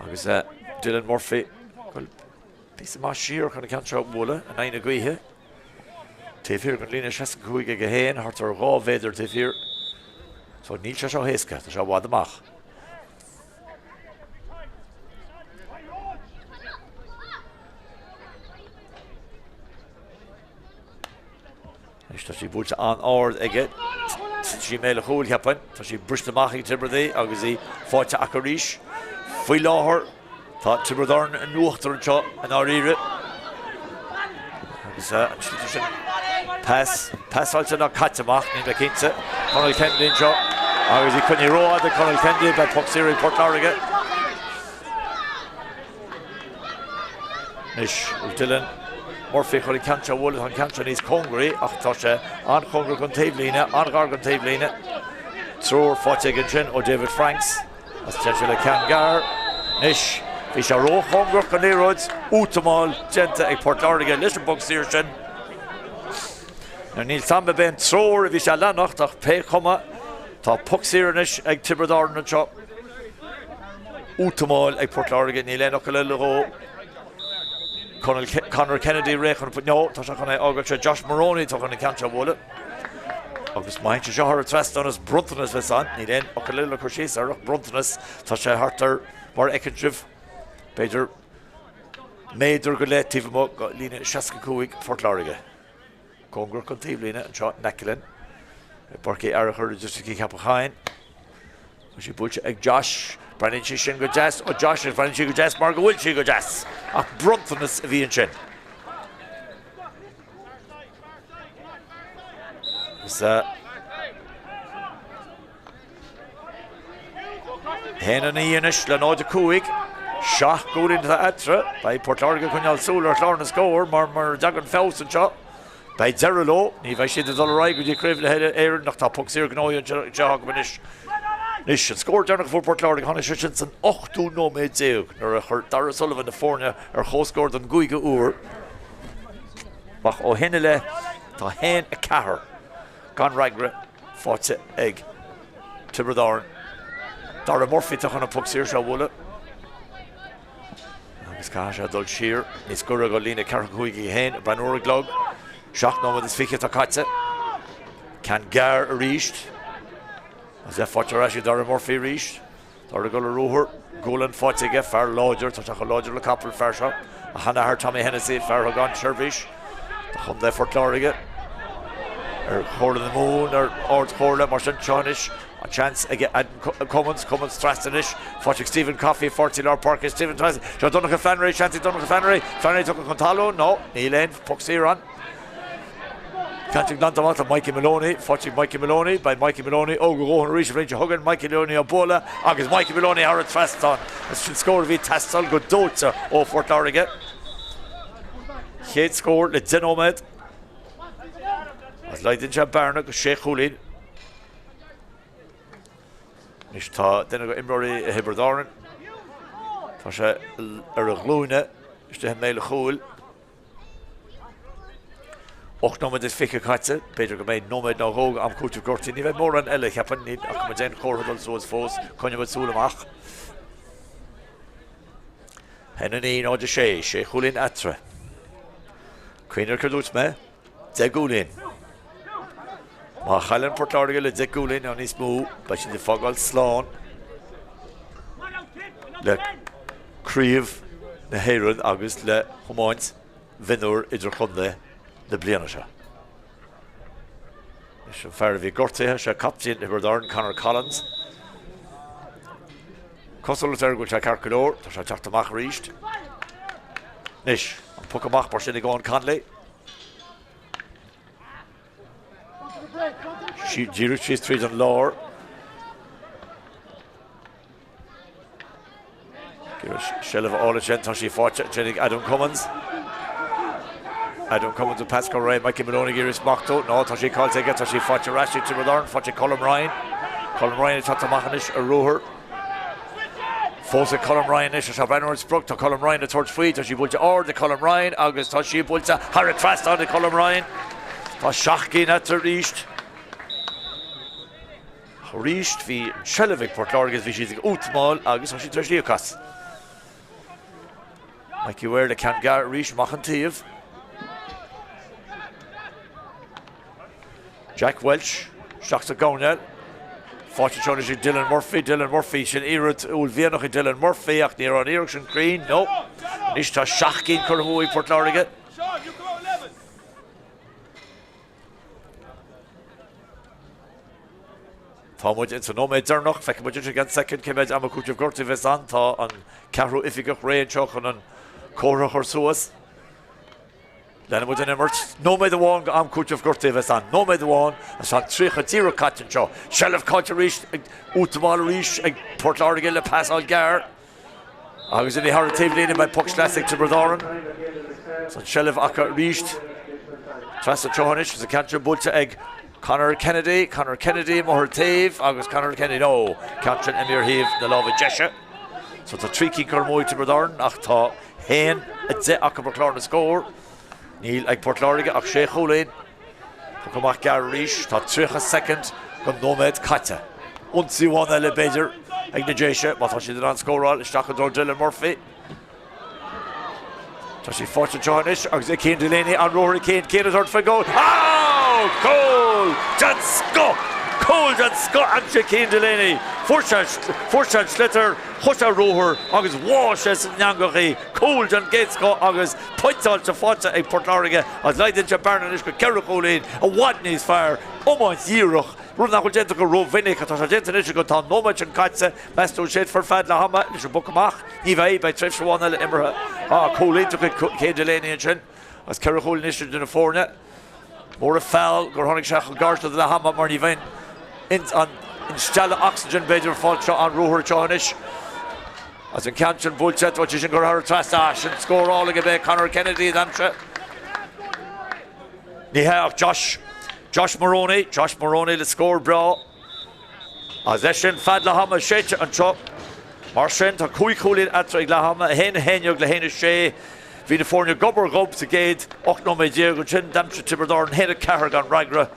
Agus Dylan Murphy. Well, piece of Shear can catch up Mulla, and I agree here. Fhearchair can Lina Shesk Kuig a Gahain, Harter Raw Vader Fhearchair. So Neil Shashaw Heska, the Shaw Wadamach. Tá sí búilte an áard aige sí méle chúil cheapan, tá sí briste amach ag Tiobraid agus í fáilte acu ríis. Faoi láthair tá Tiobraid an nuachtar anseo an áíre. Agus sin passáilte ná caiteach ní le cinnte Conal Kennedy anseo agus í chunne róád a Conal Kennedy be Páirc Port Láirge. Nis Dylan Murphy chuir cantra bhfuil an cantra níos congraí ach tá sé an congra chun taobhlíne, an gar chun taobhlíne. Tróir fáilte an sin ó David Franks as te le cean gar. Nis bhí sé ró congra chun éróid útamáil genta ag Port Láirge leis an boxíir sin. Níl sambe ben tróir bhí sé lenacht ach pe chuma tá boxíirnis ag Tiobraid anseo. Útamáil ag Port Láirge ní léanach go le ró. Conor Kennedy réchan no tá se chuna ágat sé Josh Maroney tá chuna cantra bhla. Agus maint se ar trestannas bruntanas bheits an, ní réon ó go le chuisís ar bruntanas tá sé hartar mar ecintrih beidir méidir go le tíh mo lína 65 Port Láirge. Congra chun taobhlíne anseo Necilin. Páirc Árann just cí Cappoquin. Sí búilte ag Josh Brennan sí sin go jazz ó Josh is Brennan sí go jazz mar go bhfuil sí go jazz ach bruntanas a bhí an sin. Héana na íonis le náid a cúig seach gúil into atra by Port Láirge chuineáil súil ar chlár na scóir mar dagan fés anseo. By Dara lo, ní bheith siad a dul raig go dtí craobh le heile éireann nach tá Páirc gnóí an teag manis. Nis an scóir dearnach fór Port Láirge hána sé sin san 8 nóméid déag nar a chur Dara Sullivan na fórne ar chóscóir don gúige úr. Bach ó hinne le tá hen a cahar gan raigre fáte ag Tiobraid. Dara Murphy tá chuna Páirc se bhla. Agus cá sé dul siar níos gura go lína cear chuige hen Mionúr glog. Seach nómad is fiche tá caite. Can gar a ríist. As é fáte ráisi Dara Murphy ríist. Dara go le rúthir gólan fáte ige fear láidir tá teach láidir le capil Fhearchair. A hana haar Tommy Hennessy fear a gan seirbhís. Tá chun le Port Láirge. Chóir na mún ar ord chóirle mar sin teánis. A chance ige Cummins Trastanis. Fáte Stephen Coffey, 40 Lord Park Stephen Trastanis. Se Donncha Flannery, Shanty Donncha Flannery. Flannery tucha chun talú, no, ní léin Páirc an. Canting Lantamata, Mikey Maloney, fáte Mikey Maloney, by Mikey Maloney, go góhan ríis a Hugan, Mikey Maloney a bóla, agus Mikey Maloney ar a Trastan. As sin scóir bhí tastal go dóta ó Port Láirge. Chéad scóir le 10 óméid. As leidin se Barna go sé chúlín. Nis tá duine go imróí a Tiobraid. Tá sé ar a glúine, is de méle chúil. 8 nóméid is fiche caite, beidir go méid nóméid ná róg am cúte gortí. Ní bheith mór an eile cheapan ní ach go déan chóradal soas fós, conne bheith súlamach. Henna ní áide sé chúlín atra. Cuinar cardút me, 10 gúlín. Má chaileann Port Láirge le 10 gúlín an níos mú, ba sin de fágáil sláán. Le Craobh na hÉireann agus le chomáint Mionúr idir chunda le bliana se. Is an fear bhí gortaithe se captain Tiobraid Conor Collins. Cosúlat ar go se carcadór, tá se teach amach ríist. Nis, an puc amach mar sin i gáin Conley. Díru síos tríd an lár. Shellah ála sin tá sí fáte jenig Adam Cummins. Adam Cummins a Pascal Ray, Mikey Maloney Giris Machto. No, tá sí cáilte aige, tá sí fáte ráisi Tiobraid, fáte Colm Ryan. Colm Ryan is tá amachchanis a rúthir. Fósa Colm Ryan is a Brennan Sprug, tá Colm Ryan a tuairt faoi, tá sí búilte ár de Colm Ryan, agus tá sí búilte har a trastáin de Colm Ryan. Tá seach cín etar ríist. Ríist hí Shellavik Port Láirge bhí siad útmáil agus tá sí treisliúchas. Mikey Ware le can gar ríist machchan tíomh. Jack Welch, seach a gáinil. Fáte seána sí Dylan Murphy sin iad úl bhíanach i Dylan Murphy ach ní an iarach sin crín, no. Nis tá seach cín chur mú i Port Láirge. Tá muid in nó méid darnach fe muidir gan second céid am cúteamh gortaí bheits an tá an cehrú ifigach réonseach an córa chuir suas. Lena muid an immert. No méid amháin am cúteamh gortaí bheits an. No méid amháin as an trícha tíra catin seo. Shelf caite ríist ag útamáil ríist ag Port Láirge le Passáil Gar. Agus in the hard-table leaning by Puck Classic to Árann. So Shelf Aka reached. Trasta Chohanish was a catcher Bulta egg. Conor Kennedy, Mohar Tave, Agus Conor Kennedy, no. Catcher Emir Heave, the love of Jesha. So it's a tricky Kermoy to Árann. Achta Hain, it's a Aka Broclarn score. Neil like Port Láirge, Ach Sheikh Hulain. Pukamach Gar Rish, Tot Tricha second, come Nomad Kata. Unsi one elevator. Ag na Jesha, but she did on score all, Staka Dylan Murphy. So she fought to Johnish, Agus Kane Delaney and Rory Kane is out for goal. Oh, goal! Jansko! Goal Jansko and Kane Delaney. Fhearchair Slitter, Husha Roher, Agus Washes Nyangori, goal Jan Gatesko, Agus points out to Fata ag Port Láirge, as Leiden Jabarn and Ishka Kerrick Olin, a Watney's fire, Oman Zirach. Run nach gent go ro vinnig at gent is go tan no much and katse best to shit for fad la hama is book mach ni vai by trips for one immer cool into Kate Delaney and chin as Carol Nish in the fornet more a foul go honig shach guard to the hama mar ni vain in stella oxygen better fault shot on Roher Chonish as in Canchan Bullset what you go her Trastash and score all again Conor Kennedy Donncha ni ha Josh Moroney, the score bra. As Eshin Fad Lahama Shet and Chop. Marshen to Kui Coolin at Lahama, Hen Henyog Lahena Shea, Vinafornia Gobber Gob to Gate, Ochno Mediago Chin, Donncha Tiberdorn, Hen Carrigan Ragra.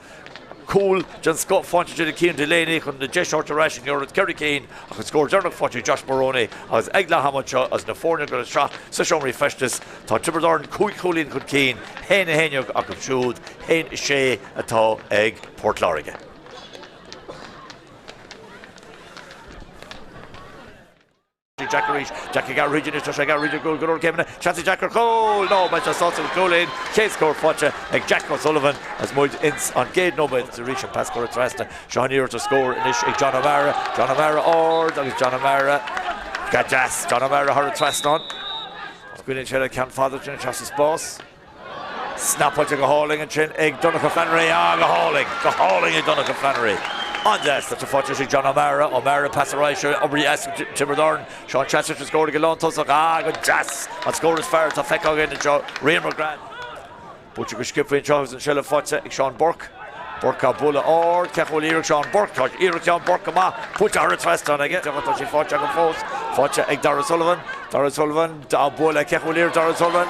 Cool, John Scott Fontage and Keen Delaney, on the Jesh Orta Ration, you're at Kerry Kane, I could score Jarnock Fontage, Josh Moroney, as Egla Hamacha, as Nafornia got a shot, Sishomri Festus, Todd Tiberdorn, Kui Coolin could Keen, Hen Henyog, I could shoot, Hen Shea, a tall egg, Port Láirge. Jackie got region is just got region goal good Kevin Chancy Jacker goal no but just also goal in case score Fhearchair like Jack O'Sullivan as more ins on gate no but to reach and pass for Trasta Sean here to score in John O'Mara or that is John O'Mara got Jazz John O'Mara her Trasta on Gwynedd Cheddar can't father to Chassis boss snap out to go hauling and chin egg Donncha Flannery go hauling and Donncha Flannery on this, that's a Fhearchair John O'Mara pass the right shoulder, over yes, Tiberdorn, Sean Chester to score to Galon, Tussach, good jazz, and score is fair to Fecko again and Joe, Rian McGrath. Butcher could skip in Charles and Shella Fhearchair, Sean Burke Bulla or Kechol Eric Sean Burke, Eric Sean Burke, put her rest on again, Fhearchair can force, Fhearchair, Dara Sullivan, Bulla, Kechol Eric, Dara Sullivan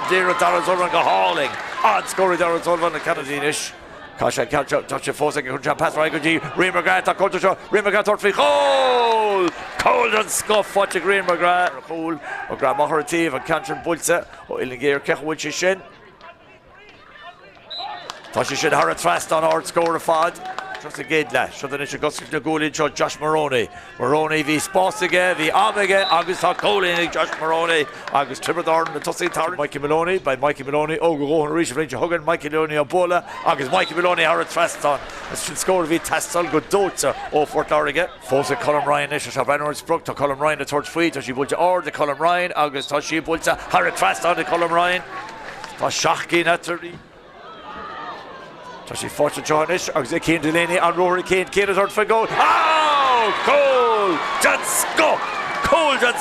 go hauling, on scoring Dara Sullivan, the Canadian-ish. Kasha catch up, touch your force, and pass right. Rian McGrath, a coach show. Rian McGrath, third free goal. Cold and scuff. Watch Rian McGrath. Cool. McGrath, Maharativ, and Canchan Bulsa. Oh, Illinger, Kechwood, Shishin. Toshi should have a trust on our score of Fad. Just a gate lash. So then it should go to the goal in Josh Moroney. Moroney v Spórt v Omega. August hot goal in Josh Moroney. August Tiberdorn, the Tussie Tower. Mikey Maloney by Mikey Maloney. Oh, go and reach range of Huggin. Mikey Maloney Obola. August Mikey Maloney have a trust on. It should score v Tastal. Good Donncha. Oh, Fort Láirge. Fosa Colm Ryan. Ish have Reynolds Brook to Colm Ryan. The third free. Toshi Bulta or the Colm Ryan. August Toshi Bulta. Have a trust on the Colm Ryan. Toshachkin at 30. Toshi Fhearchair Johnish, Agus Kane Delaney and Rory Kane is out for goal. Oh, goal! Jansko! Goal, Jansko!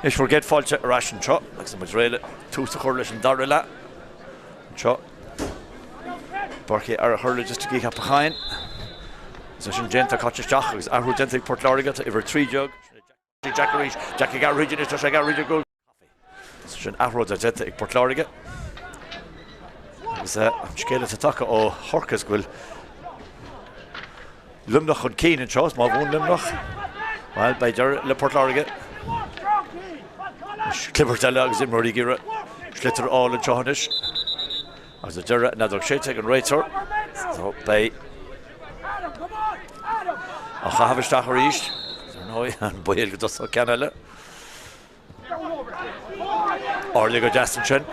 Is forget fáilte arás an seo, agus muid réile tús a chuir leis an Dara le. Seo. Páirc ar a chuirla just a gí Cappoquin. So sin genta caiteach agus ahrú genta ag Port Láirge iver 3 jog. Jackie Garridge is just a Garridge goal. So sin ahrú a genta ag Port Láirge. Agus scéile a take ó Thorcas gofuil Lumnach chun cín an seo, má bhún Lumnach. Well, beidir le Port Láirge. Clipper tell agus immorí gira slitter all an Johannes as a Dara another shit taken right sir so by a Havestach reached no and boy go so canale Orly go Justin Chen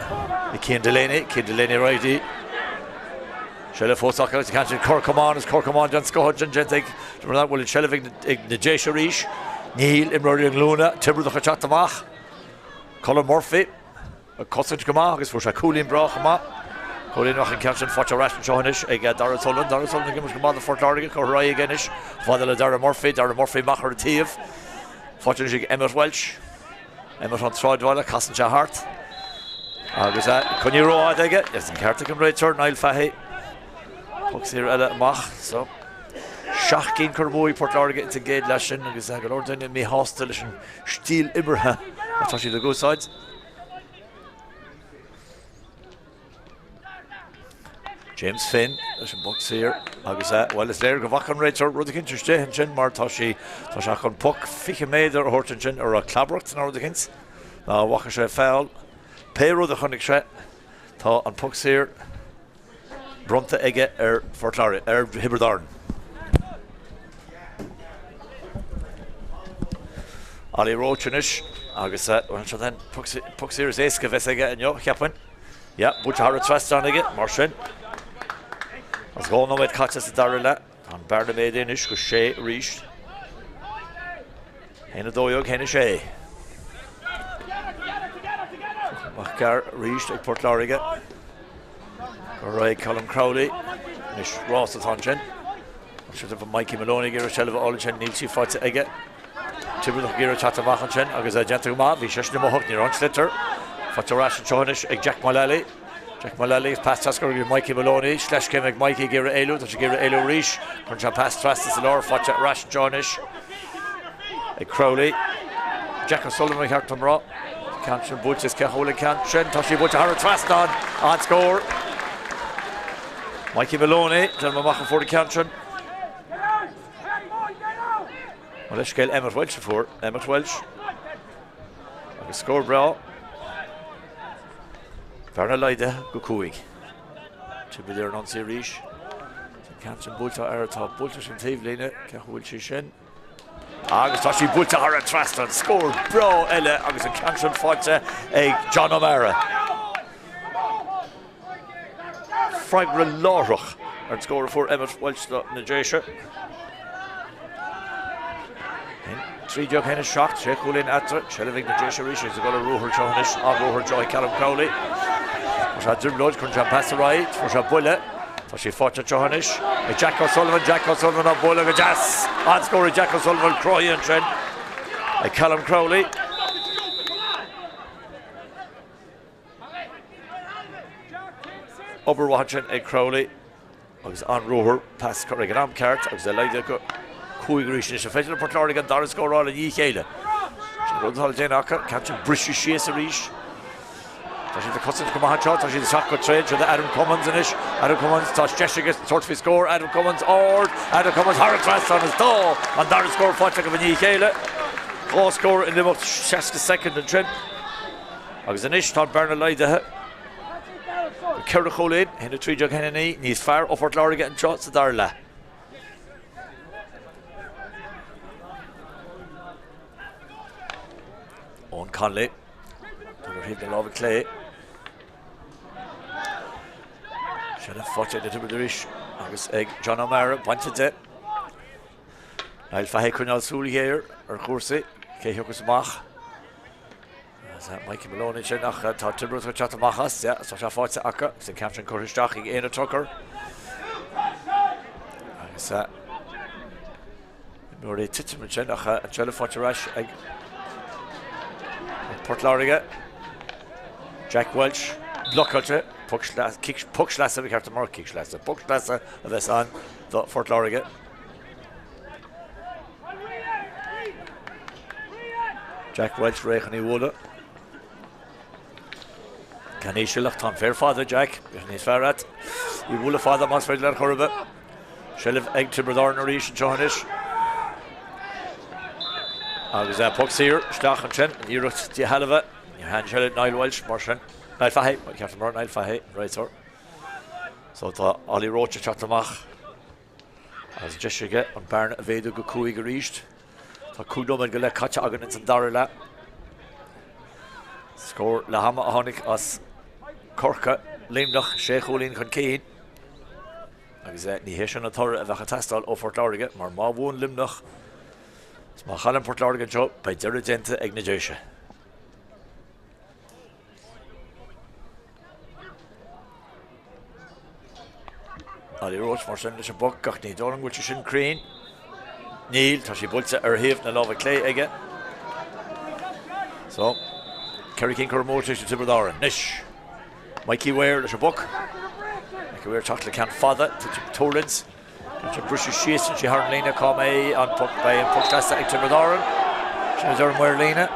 the Keen Delaney righty Shell of Fosaka to catch Corcomon John Scotch and think that will Shelving the Jesha Rish Neil Imrory Luna Timber the Chatamach Colin Murphy, a cottage gama, agus for Colin Brach gama. Colin noch in catch and Fhearchair Ration Johannes, Dara Sullivan gives gama the Fort Láirge, Corray againish, Father Dara Murphy Macher Tiev, Fhearchair Emmett Welch, Emmett on Tráchtaire, Castle Hart. Agus Conny Roa again, yes, in Cartican Raider, Niall Fahey, Pucks here at Mach, so. Shachkin Corboy Port Láirge into Gate Lashin, agus Gordon in me hostile and Steel Ibrahim. That's actually the good sides. James Finn, there's some bucks here. Agus well, it's there. Gavak and Rachel, Rudikins, Stehen, Chin, Martoshi, Toshakon Puck, Fichemader, Horton, or a Clabrock, and Rudikins. Now, Wakashe foul. Pero the Hunnick Shet. Tha and Pucks here. Brunta Ege, Fort Láirge, Hibberd Ali Roachinish. Agus then Pucks here is Eska Vesega and Yo, Cappoquin. Yeah, Butchara Trust on again, Marshin. As going on with catches the Dara and Barda made in ish, because Shay reached. Hena Doyog, Hena Shay. Machgar reached at Port Láirge. Alright, Colin Crowley. Nish Ross at Honchin. Should have a Mikey Maloney, Gira Shell of Olachin, Nilchi fights it again. Timber Gira Chatamachan, agus a gentleman, Vishash Mohawk near on Slitter. Fhearchair Ration Johannes, Jack Mullally. Jack Mullally is past Tasker, Mikey Maloney, slash came Mikey Gira Elu, that's Gira Elu Reach. Concha past Trastis the Lord, Fhearchair Ration Johannes. A Crowley. Jack O'Sullivan, Harton Raw. Canchin Butch's Cahola Canchin, Toshi Butchara Traston on score. Mikey Maloney, gentleman Machan for the Canchin. Well, let's get Emmett Welch for Emmett Welch. Like a score, bro. Verna Leide, Gukuig. To be there on series. Canton Bulta Aratop, Bulta from Tivline, Kahulchi Shin. Agus Tashi Bulta Ara Traston, score, bro, Ella, Agus and Canton Fhearchair, John O'Mara. Fragra Lorach, and score for Emmett Welch, Najesha. 3 jog hen is shocked, Sheikh Ulin Atra, Shelving the Jesha Rish, is a goal of Ruher Johannes, on Ruher Joy, Callum Crowley. For a dribble, Kunjan pass the right, for a bullet, for she Fhearchair Johannes, Jack O'Sullivan on Bullet, a jazz, on score, Jack O'Sullivan, Croy and Trent, Callum Crowley. Upper watching a Crowley, was on Ruher, pass Corrigan Amcart, was a lady. Kuigrish is a fetch Port Láirge and Dara score all in Ye Kayla. She runs all Jane Aka, catching British Chase a reach. She's the customs come on shot, she's the shotgun trade, she's the Adam Cummins in it. Adam Cummins, touch Jessica gets the sort of score, Adam Cummins, Harris Rest on his door, and Dara score Fhearchair of Ye Kayla. Goal score in the most Shasta second and Trent. Agus an ish, Todd Bernard Leide. Kerry Colin, in the 3 jug Hennany, needs fire, off Port Láirge and shots to Dara. Owen Conley, hit the love of Clay. Should have fought it into the Rish. Agus John O'Mara wanted it. Niall Fahey Cunal Souli here, or Corsi, Kay Huckus Mach. Mikey Maloney, Chinach, Todd Timber, Chatamachas, yeah, so I fought it Aka, it's a captain Curtis Jockey, in a trucker. Agus Murray Titchman, Chinach, and Chella Fhearchair Rash. Port Láirge. Jack Welch, Blockalte, Puckschlasse, we have to mark Kickschlasse. Puckschlasse, of this on the Fort Láirge. Jack Welch, Reichan Wola. Can he shillach Tom Fairfather, Jack? He's Farrat. He will have father Masford Lar Horriba. Shillif Egg to Bradar Norish and Johnish. Agus pucks here, Stachanchin, Yurut Dihalava. Your hand shell Nile Welsh, Marshan. Nile Fahay, I can't remember Nile Fahay, right, sir. So the Ollie Roach Chatamach. As Jessica and Barn Avedo go Cooey reached. So Kudum and Gale Kacha Agan and Dara. Score Lahama Ahonik as Corca, Limnach, Sheikh Olin Concain. Agus ní héisian na torra a bhecha testáil ó Fort Láirge, mar má bhún Limnach. Is má chalan Fort Láirge jo by Dara Denta ag na déise. Ali Roach mar sin leis an buc gach ní dóran gúilte sin crain. Níl tá sí builte ar thaobh na lámha clé aige. So, Kerry King Cormóte to Tiobraid. Nish. Mikey Ware leis an buc. Mikey Ware chocolate can father to Torrens. To Brushy Shees and she heard Lena come on puck by and puck test at Tiobraid. She was there where Lena.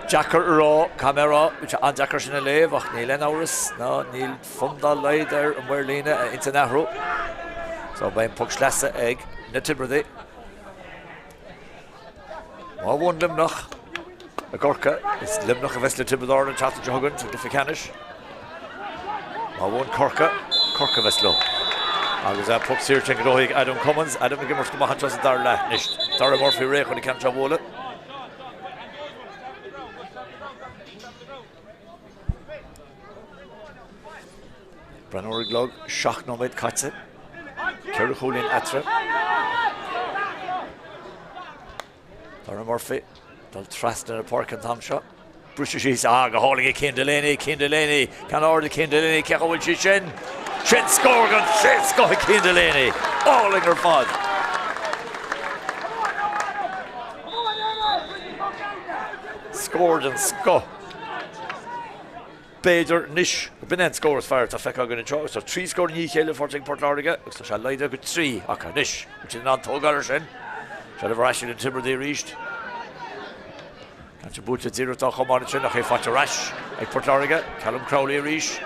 Jacker Raw camera which on Jacker sin a leh ach Neil Norris no Neil Fundal lay there and where Lena into Nahro. So by puck slassa egg na Tiobraid. Má bhún Limnach a Gorka is Limnach a Vesla Tiobraid and Chatta Jogan to the Canish. Má bhún Corca Veslo. Agus puck here to Roig Adam Cummins. Adam Gimmers go mahan just Dara nicht. Dara Murphy Ray when he can't travel it. Branor Glog Shach no mit Katze. Kerry Hulin Atra. Dara Murphy. Don't trust in a Páirc and Donncha. Bruce she's go hauling a Kindelaney. Can order Kindelaney. Cahol Shin. Shin Scorgan. Shin Scorgan Kindelaney. All in her fod. Scored and sco. Bader Nish. Benen scores fire to Fhearchair going to choice. So 3 scored in Yale for Port Láirge. So shall Láirge with 3. Okay, Nish. Which is not Togar Shin. Shall have Rashid and Tiobraid reached. Can't you boot at 0 to come on it? Okay, Fat Rash. I Port Láirge. Callum Crowley reach.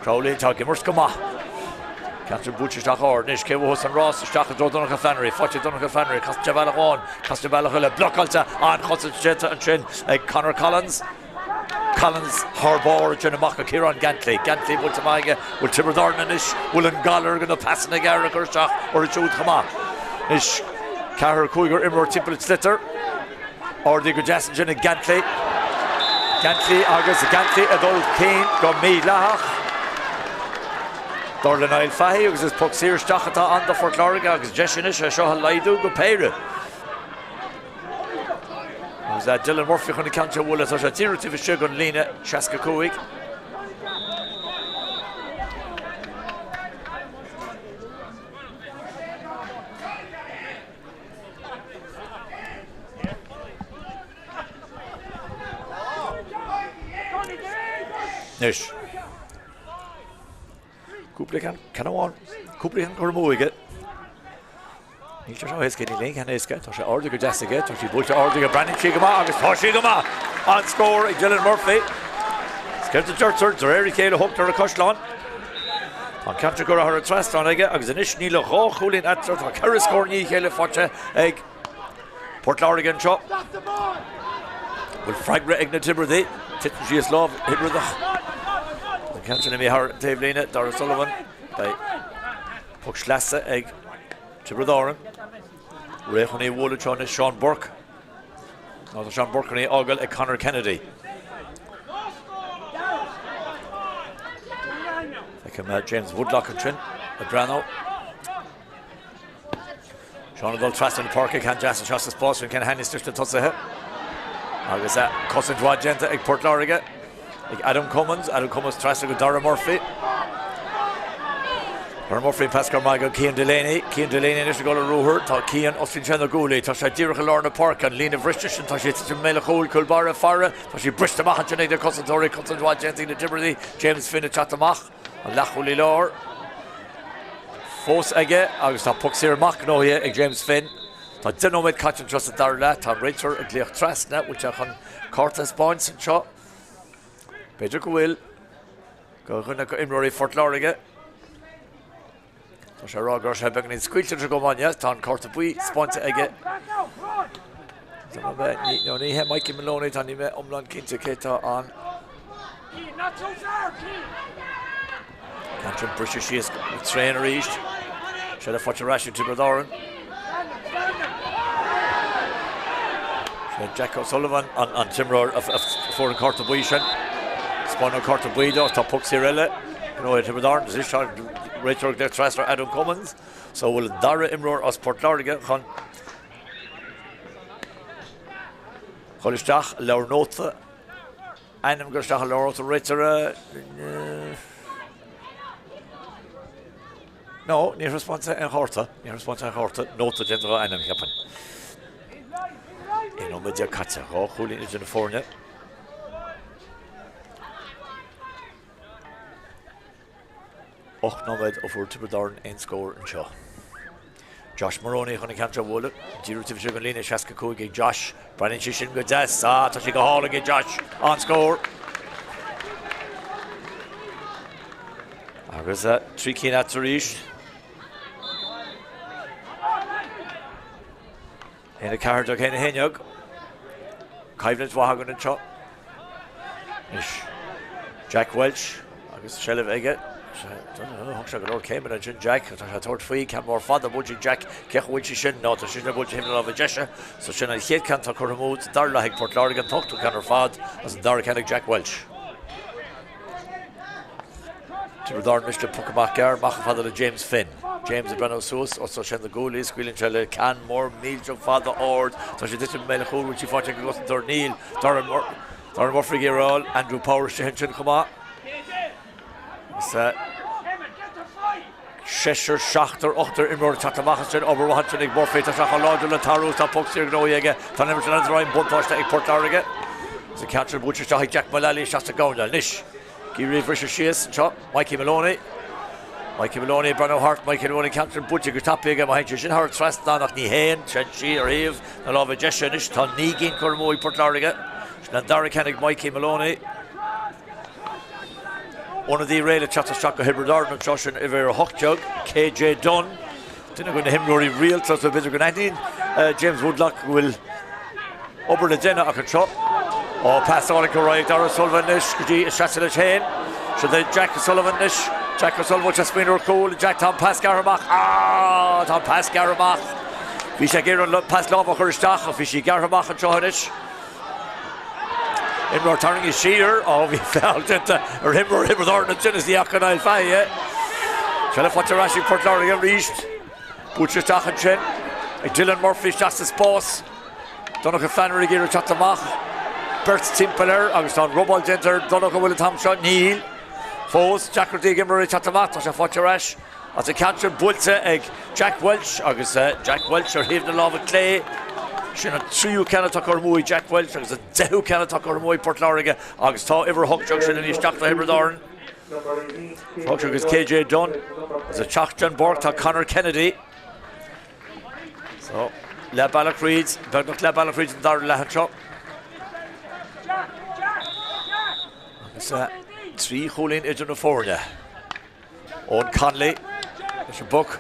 Crowley talking more scuma. Can't you boot at hard? Nish Kevo and Ross. Stack Donncha Flannery. Fat Donncha Flannery. Castavalagon. Block Alta. And Jetta and Chin. Connor Collins. Harbor. Jenamaka Kieran Gantley. Gantley will to Maiga. Will Tiobraid and Nish. Will and Galler going to pass in a Garrick or Shach or a Jude Hama. Nish. Cahir Cougar Immer Timple Slitter. Or the Gujasan Jenna Gantley. Agus Gantley Adol Kane go me Lahach. Dorlan Nile Fahy agus is puck here Stachata on the Fort Láirge agus Jeshinish a Shoha Laidu go Páirc. Was that Dylan Murphy on the counter wool as a zero to the sugar Lena Chaska Coig. Nish. Cúplagan, Canawan. Cúplagan Cormóige. Níl se seo hesca ní lén can éisce, tá sé ordaigh go deasaige, tá sí búilte ordaigh a Brandon Sigama agus tá Sigama on score ag Dylan Murphy. Scared the Jurter, Dara Céile hooked ar a Coslan. Tá ceantar go ar a trasán aige agus inis níl a rá chulín etra tá ceir scór ní chéile fáte ag Port Láirge an seo. Bhfuil freigra ag na Tiobraid, titan sí is láb Tiobraidach. Can't me her Dave Lena, Dara Sullivan, by Puck Slassa egg Tiobraid. Reichan Woolwich on Sean Burke. Not Sean Burke and Ogle and Connor Kennedy. I can James Woodlock and Trin, Brano. Sean Adol Trust in the Park, can Jason Justice Boston, can Hanny Stitch to Tutsa. I was at Cousin Dwagenta egg Port Láirge. Adam Cummins Trasig with Dara Murphy. Ar Murphy Pascal Michael Cian Delaney is to go to Ruher tá Cian Austin Chandler Gooley tá sé díreach Lorna Park an Lína Vristish tá sé tí méile chóil Culbara Farra tá sé brista mach an de consultory consultwa genting the Tiobraid James Finn chatamach an lachuli lor Fós aige agus tá Páirc mach no here ag James Finn tá dynamite catch trust Dara tá Rachel ag Gleach Trasna which a chun Cortes points and shot Pedro Goil go chuna go imroí Fort Láirge Tá sé rágur sé began in squilter go mania tá Corte bui sponsor aige no ní he Mikey Maloney tá ní me omlan cinnte cétá an Catherine British she is trainer east sé le fáte ráisiú Tiobraid Jack O'Sullivan an Timror of foreign Corte bui sin Spano Corte bui do tá Páirc eile no Tiobraid is shot Rachel der Tráchtaire Adam Cummins so will Dara imror as Spórt Láirge chun Cholisteach leir nóta einam gursteach leir nóta Rachel no ní responsa en horta nóta dendra einam hepan in omedia katsa go chulin is in forne Och nóid ó fuair Tiobraid ein score an seo. Josh Maroney chun cantra bhla, díú tíh go lína 65 ag Josh, Brian sin go 10 tá sé go hála ag Josh an score. Agus trí cín at ríis. Héna ceart ag héna héineog. Caimhlinn bhagan an seo. Jack Welch agus Shelliv aige. Hocha go Lord came and Jack tá tort faoi can mór fada budget Jack cechhfuil sin ná tá sin bud him le deise so sin an chéad can tá chumód dar le ag Port Láirge an tochtú can ar fad as an Dara cannig Jack Welch. Tiobraid mis le pucamach gar mach fada le James Finn. James Brenno Sus also sin the goalie squealing chile can more meal jump fada ord tá sé dit méile chóil which fáte go Dor Neil Dara Murphy Girol Andrew Powers sin chuma. Cheshire Shachter Ochter imor chatamachsin over Hannig Murphy tá seach láidir le tarú tá Páirc nóige tá nimmer an roiin buntáiste ag Port Láirge. Sa catcher butcher tá Jack Mullally seasta gána nis. Gí Fhearchair síos seo Mikey Maloney, Bruno Hart, Mikey Maloney catcher butcher go tapige ma hen sin hart trasna nach ní héin si ar híh na lá deise nis tá ní ginn chumói Port Láirge. Na Dara cannig Mikey Maloney. One of the rail chatta shaka Tiobraid and Josh and Iver Hochjug, KJ Dunn. Didn't go to him really real, so it's a bit of 19. James Woodlock will over the dinner a shot. Oh, pass on right, Dara Sullivan ish, Shassel Chain. So the Jack Sullivan ish, Jack Sullivan just been cool, Jack Tom pass Garabach. Tom pass Garabach. Fisha Garen pass Lava Hurstach, Fishy Garabach and Johanish. Imro turning his sheer, we felt it, or Tiobraid and Chin is the Akanile Fay, Shall I watch a rashing Port Láirge reached? Butcher Tachan Chin, Dylan Murphy, Justice Boss, Donncha Fannery Gira Chatamach, Bert Timpeler, Augustin Robal Genter, Donncha Will Tomshot, Neil, Foes, Jack Rodriguez, Murray Chatamach, Tasha Fhearchair, as a catcher, Bulta, Egg, Jack Welch, August Jack Welch, or Haven Love of Clay. Sin an tríú canna tá chumói Jack Welch agus a 10 canna tá chumói Port Láirge agus tá Iver Hochjug sin in isteach le Tiobraid. Hochjug is KJ Dunn. As a Chachtan Bork tá Conor Kennedy. So, le Balloch Reeds, begnach le Balloch Reeds an Dara lehan seo. Agus trí chólín idir na fórne. Owen Conley, there's a book.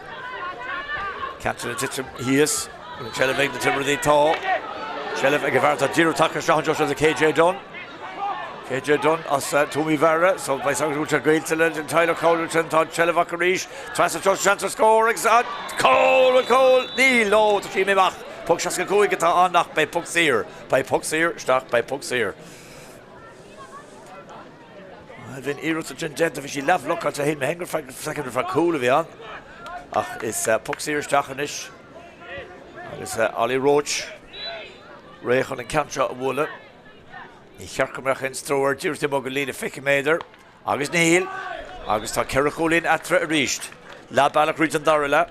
Captain and Titcham, he is. Shelliv ag na Tiobraid tá. Shelliv ag bharta díreach takear seán Josh as a KJ Dunn. KJ Dunn as Tommy Vera, so by some which are great talent and Tyler Collerton tá Shelliv ag ríis. Trasa Josh chance to score exact. Cole Neil no to see me back. Puck shaska goig tá an nach by Páirc stach by Páirc. Vin Iro to Genta fi love look at him hanger second for cool of an. Ach is Páirc stachanish. Agus Ali Roach Réchan an cantra bhla í chearcamach in stróir dúirta mo go lína fiiciméidir agus Neil agus tá ceiricólín atra a ríist La Balak region Dara la.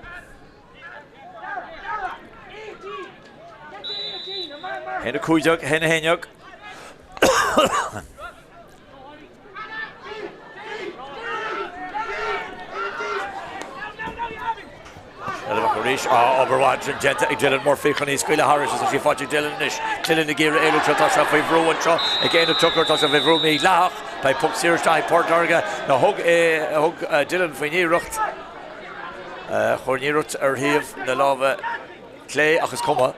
Hen Kujak, Hen Henyuk. Overwatch and Dylan Murphy can he's Quilla Harris as she fought Dylan Nish. Dylan the gear Elu Chatasha Fivru and Shaw again the Tucker Tasha Vivru me Lach by Puck Sears Time Port Arga. The hug Dylan Fini Rucht Hornirut Erhiv the lava Clay Achis Coma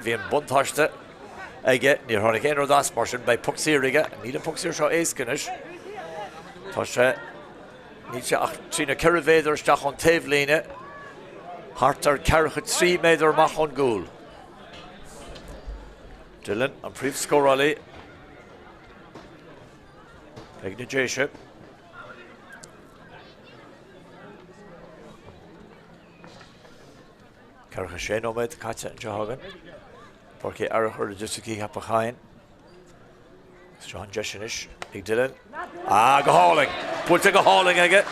Vian Bunthashta again near Hurricane or Das Martian by Puck Seariga need a Puck Sears Shaw Ace Kinish Tasha Nietzsche Trina Keravader Stachon Tavlina Hartar Carachat 3 made their Machon goal. Dylan and Preef Scorali. Ignijaship. Carachat Omed, Katja and Jahagan. Porque Arahur Jusiki Hapachain. Sean Jeshinish. Big Dylan. Go hauling. Put a go hauling again.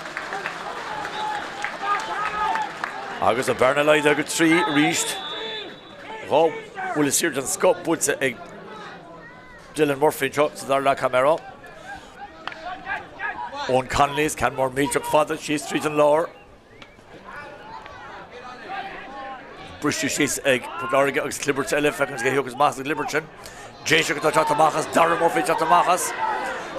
Agus a Bernalai there got 3 reached. Oh, will it's here and Scott puts a Dylan Murphy drops to the camera. Owen Conley's can more meet up father, she's 3 and lower. British she's egg, put Láirge agus Clibbert 11 seconds get Hughes Mass Liberton. Jason got to Machas, Dara Murphy to Machas.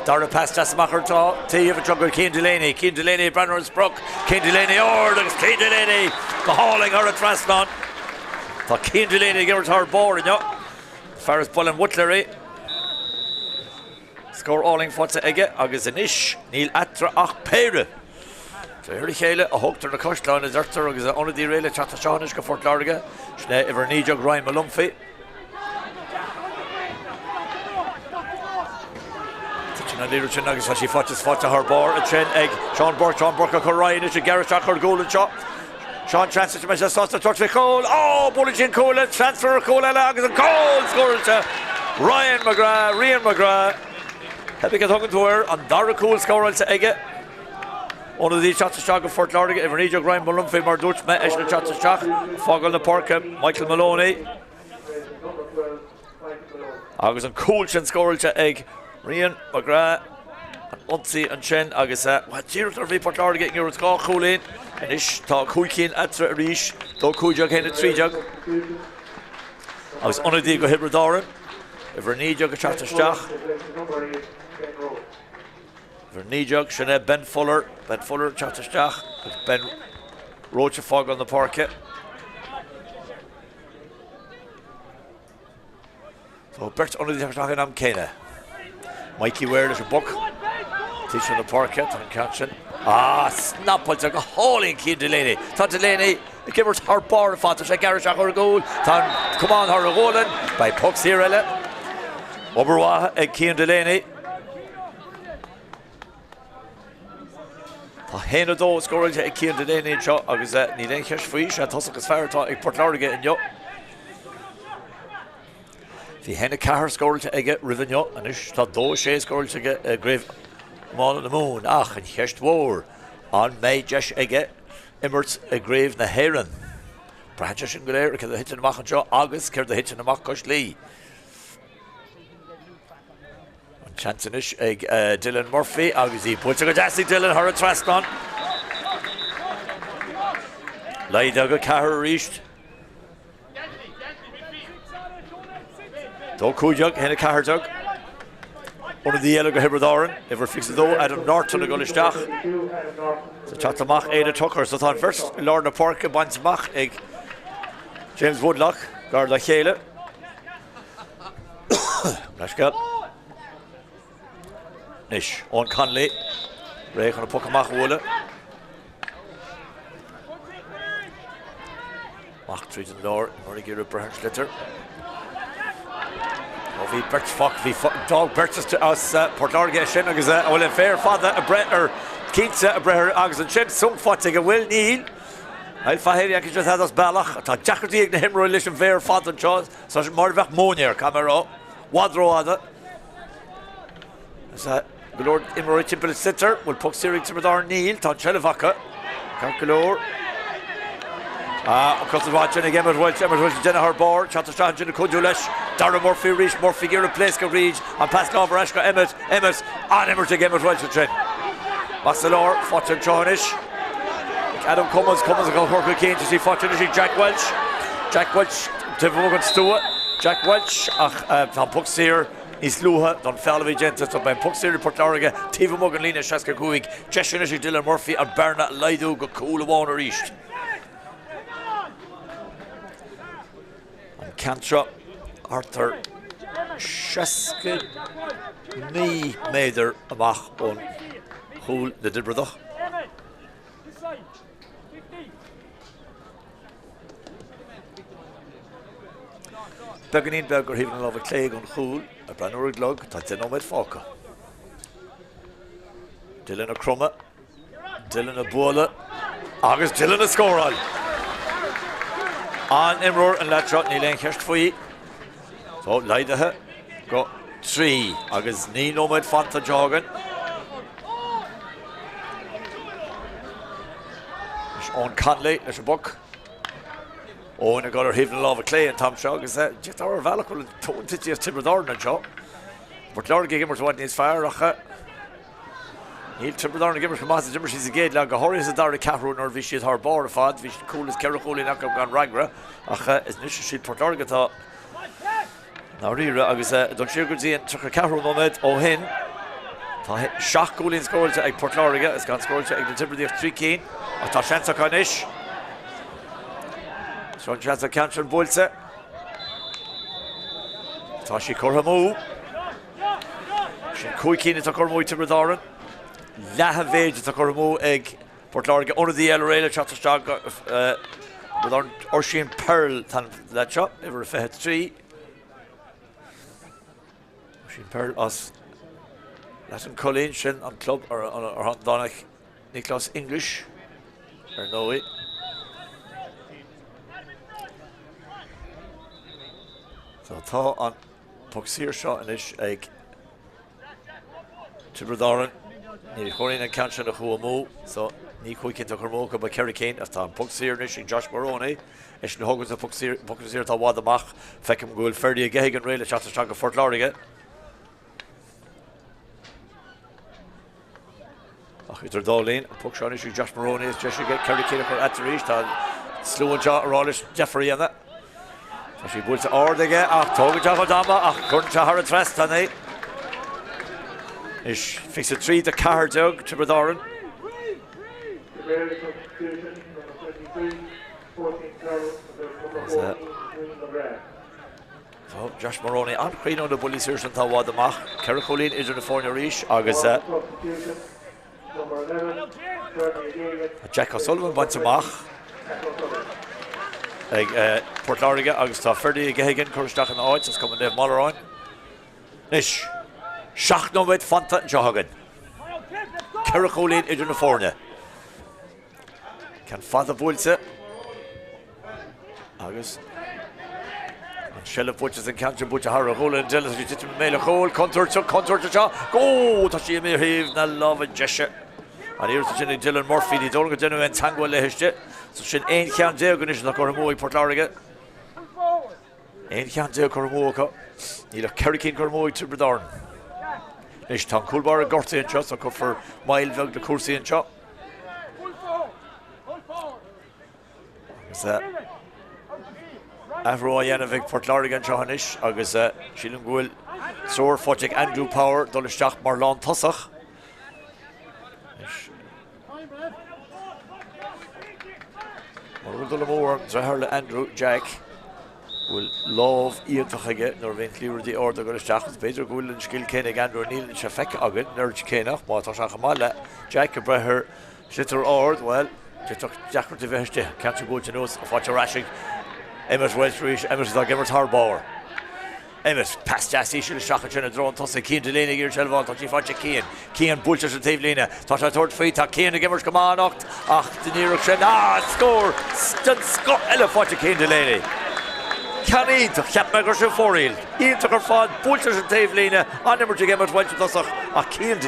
Dara passed Tasmacher to Tia Jungle, Keen Delaney, Branners Brook, Keen Delaney, Orders, Keen Delaney, the hauling her at Trasnon. The Keen Delaney gives her board, Ferris Bull and Woodlery. Score alling Fotsa Ege, Agus Anish, Neil Atra Ach Peire. So here Chele, a hooked on the coastline is Arthur, Agus on the rail, Chatashanish, Fort Láirge, Schnee, Evernijog, Ryan Malumfi. And Leaderton Nuggets as she fought to her bar, a Chen egg, Sean Burke, Ryan, it's a Garrett Jack, her goal and shot. Sean transfers to Mr. Sosta, touch with Cole. Oh, Bulletin Cole, transfer Cole, Agus and Cole scores to Ryan McGrath. Happy get hung to her, and Dara Cole score to Egge. One of these shots of Shag of Fort Láirge, Evernijog, Ryan Malumfi, Marduch, Met Eshna shots of Shag, Fogel the Páirc, Michael Maloney. Agus and Cole score to Egg. Rian, McGrath, Untzi and Chen, Agus, what Director of Port Láirge getting your score cool in, and Ish, Talk Huikin, Atra Rish, Talk Hujug, Hen 3 jug. I was on a dig with Hibber Doran, Evernijog, a chat to Stach. Evernijog, Sinead Ben Fuller, chat to Stach, Ben Roach Fog on the Páirc. So Bert's on the dig with Am Kena. Mikey Ware is a book. Teaching the Páirc and catching. Snap it's like a hauling Keen Delaney. Tan Delaney, give her her bar of father. She carries her goal. Tan, come on, her rolling by Pucks here. Oberwa and Keen Delaney. The hen of those scoring to Keen Delaney. Shot. I was at Nilenkish free. She had Tussock as far to Port Láirge in yo. The Henna Carr scored to get Rivenyo, and Ish thought those Shay scored to get Grave Mall on the Moon. And Hest War on May Jesh Ege, Emmerts a Grave na Heron. Branches and Gulair, can the hit in the Machanjaw, August, care the hit in the Macash Lee. Chancenish, Dylan Murphy, August, he puts a good Dylan, her at Traston. Láirge Carr reached. Do Kujug, Henna Cahardug. One of the yellow go Hibber Doran. Ever fixed it though, Adam Norton to Gullistach. So Chatamach, Ada Tucker. So thought first, Lord na Páirc, Bantamach, Egg. James Woodlock, Garda Chele. Nashgal. Nish, Owen Conley. Ray on a Puckamach Woola. Mach trees and door, Murray Gira Branch Litter. Vi Bert's fuck, vi dog Bert's to us, Port Láirge Shin, agus well in fair father a Brett or Keitsa a Brett agus and Shin, some footing a will Neil. I'll find I can just have us Balach, ta Jackarty na him relation fair father Charles, such Marvach Monier, camera, Wadro Ada. As the Lord Imroy Timple Sitter will puck Siri to Madar Neil, ta Chelevaka. Calculor. Across the watch and again with Welch, Jenna her board, Chatterstrand, Jenna Kudulish, Dara Murphy, Reach, Murphy, Gear, place, Reach, and Pascal Varashka, Emmett, and Emmett again with Welch and Trent. Bassalor, Fortune Johnish, Adam Cummins, and Corker Kane to see Fortune, Jack Welch, Tim Morgan Stewart, Jack Welch, Van Puxir, Is Luha, Don Falvey Gentis, so Ben Puxir, Port Láirge, Tiva Morgan, Lena, Shaska Kuig, Jeshinish, Dylan Murphy, and Berna Laidu, go cool of Warner East. Cantra, Arthur, Shaska, Ni, Meider, Amach, on Hul, the Dibradach. Beganin Berger, Heaven Love, a Clegg on Hul, a Branor Glug, Tatinomed Falca. Dylan a Crumma, Dylan a Bola, August Dylan a Scoral. On Imror and Latchot, Nilan Kirst Fui. So, Leidahe, go 3. August Ni Nomad Fanta Jogan. On Conley, there's a book. Oh, and I got her Heaven Love of Clay and Tom Shaw. Is that just our Valakul and Tone Titty of Tibradorn and Shaw? But Lord Gimmers what needs fire. Neil Tibradorn Gimmers from Master Gimmers is a gate like a horror is a Dara Cameron or Vish her bar of Fad, Vish cool as Caracoli and Akab Ragra. Is Nishi Port Largata. Now, Rira, I was Donncha Gudzi and took a Cameron moment. Oh, Hin. Shock goal in score to Port Láirge. It's gone score to the Tibradorn of 3 Keen. A Tashansa Kanish. Sean Chansa Cantron Bolse. Tashi Korhamu. Shin Kuikin is a Kormu Tibradorn. Lahavage is a Kormu egg. Port Láirge under the yellow rail. Chatterstag with Orshin Pearl. That shot. Ever if it 3. Orshin Pearl us. Latin Colleen Shin on club or on Donncha. Niklas English. Or no way. So Tha on Puxir shot and ish egg Tibradorn. Ni Horin and Canchan a Huamu. So Ni Quick into Cormoca by Kerry Kane as Tom Puxir nish and Josh Baroni. Ish and Hoggins a Puxir Tha Wadamach. Feckham Gul Ferdy a Gehagan Rail a Chatterstag of Fort Láirge. It's Darlene, Puxir nish Josh Baroni is Josh get Kerry Kane at the reach. Slow and Jaw Rollish Jeffrey and that. So she pulls Ordega, Toga Jagodama, Kurntahara Trastane. Ish fix a 3 the car dog to Bradorn. So Josh Maroney on Queen on the bully search and Tawa the Mach. Caracolin is in the Fornia Reach, August. Jack O'Sullivan wants a Mach. Port Láirge, August Ferdy, Gehagan, Kurstach and Oits, is coming Dave Mulleron. Nish, Shachno with Fanta and Johagan. Caracolin is in the Fornia. Can Father Bulse. August. Shellef Butchers and Cantor Butcher Harrow, Hole and Jealous, you did to mail a hole, contour to Shaw. Go to see me, Heave, and love and gesture. And here's the Jenny Dylan Murphy, the Dolga Genu and Tango Lehiste. So she ain't can't do Ganish like Cormoy Port Láirge. Ain't can't do Cormoca. Need a Kerry King Cormoy to Bradorn. Nish Tom Coolbar and Gorty and Shot, so go for Mile Vug the Coursey and Shot. Is that Afro Yanovic Port Láirge and Johanish, August Shilling Will, Sore Fojik Andrew Power, Dolishach Marlon Tossach. More Zaharla Andrew Jack will love Ian Fachage, nor Ventliver the order going to Stachs, Peter Gould and Skill Kennig Andrew Neil and Shafek Agan, Nurge Kenach, Motashamala, Jack Breher, Shitter Ord, well, Jack to Veste, can't you go to nose of what you're rashing. Emmet Westreach, Emmet Gimmers Harbauer. Emmet past Jassy, she'll shock a drone, toss a keen to Lena, Gear Shelval, Touchy Fudge Keen, Keen Bulchers and Tavelina, Touch a third feet, Keen the Gimmers come on, the Nero Shen, score, Scott Ella Fudge Keen to Lena. Canny to Cappoquin for Ian took her fun, Bulchers and Tavelina, on number to Emmet Welch, Keen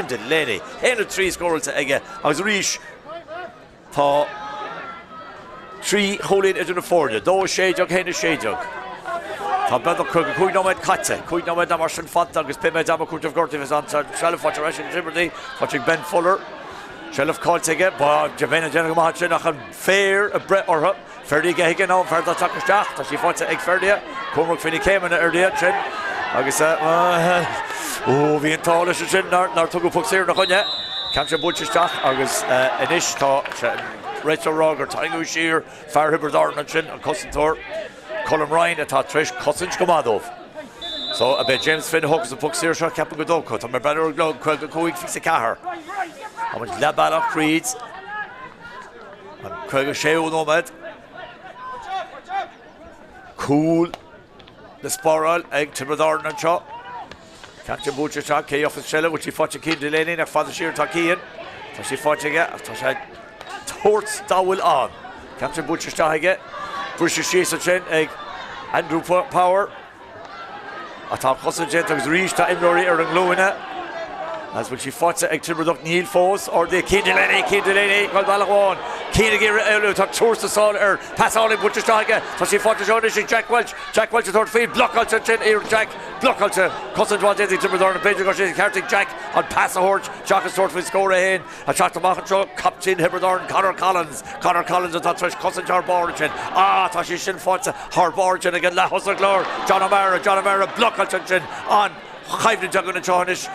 to Lena, 103 scores to Ega, I was Reach. Tá trí hólín idir na fórne, dó séideag héna séideag. Tá bedach chuig nóid caite, chuig nóid na mar sin fanta agus piméid am cútah gortaí an sellh fáte reis an Tiobraid, fáte Ben Fuller. Sellh cáilte, ba de bhéna déanana go sin nach an fér a bre ortha, ferdi gaige ná ferda taketeach, tá sí fáte ag ferdia, cumrach finna céimena dia sin. Agus bhí an tála sin nar tugu pugsíir na chunne. Can sé búteteach agus inis tá réitirrág ar taingú sír fearthibir darna sin an cosantóir. Colm Ryan atá tris cosint go madómh. So a bit James Finn hugs a pugsíir seo ceapa go dócha, tá mar benar glog chuig go cúig fi sa cahar. A muid lebalach Creed. An chuig a séú nómad. Cool. The Spórt ag Tiobraid an seo. Can't you butcher talk? Kay off the cellar, which he fought a kid delaying. A father sheer talkian. So she fought again. So she torts dowel on. Can't you butcher talk again? Bruce she so chen egg. Andrew Power. A top custom jet was reached to Mionúr or Iomána. As when she fought egg Tiobraid Neil Foes or the kid delaying. Called Balagwan. Keen again. Talk towards the soul or pass on in butcher talk again. So she fought to show this. Jack Welch. Jack Welch third field. Block out to chin. Jack. Block out to Cousin Dwan Dizzy Tiobraid and Pedro Garcia Carting Jack on pass a horse. Jack is sort of score ahead. A shot to Mumhan Captain Tiobraid Connor Collins at that thresh Cousin Jar Borchin. Tashi Shin fought Har Borchin again. La Husser Glor. John O'Mara block out to chin on Chaimne Jagan and Chonish.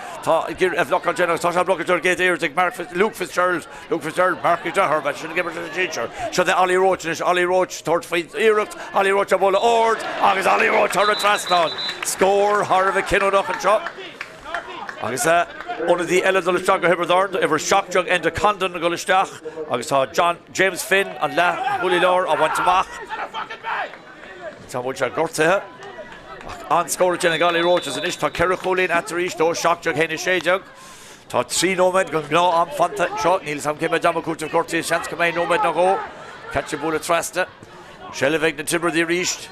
If local general Tasha Blockator get here to Luke Fitzgerald, Mark Jahar, but shouldn't give her to the teacher. So the Ollie Roach, third fight, Erupt, Ollie Roach a bola Ord, Agus Ollie Roach her a Traston. Score, Harvey Kinnodoch and shot. Agus one of the eligible Stagger Hibberdorn, ever shock jug into Condon and Gulistach. Agus James Finn and La Hulilor, I went to Mach. So much I got to on score Jenna Ollie Roach is an ish to Kerachulin at the reach, though shock jug Henny Shejug. Tá trí nómad go gná am fanta seo níl sam céime dama cúirteamh cortaí seans go mé nómad na go catcha búla trasta Shellh na Tiobraid ríist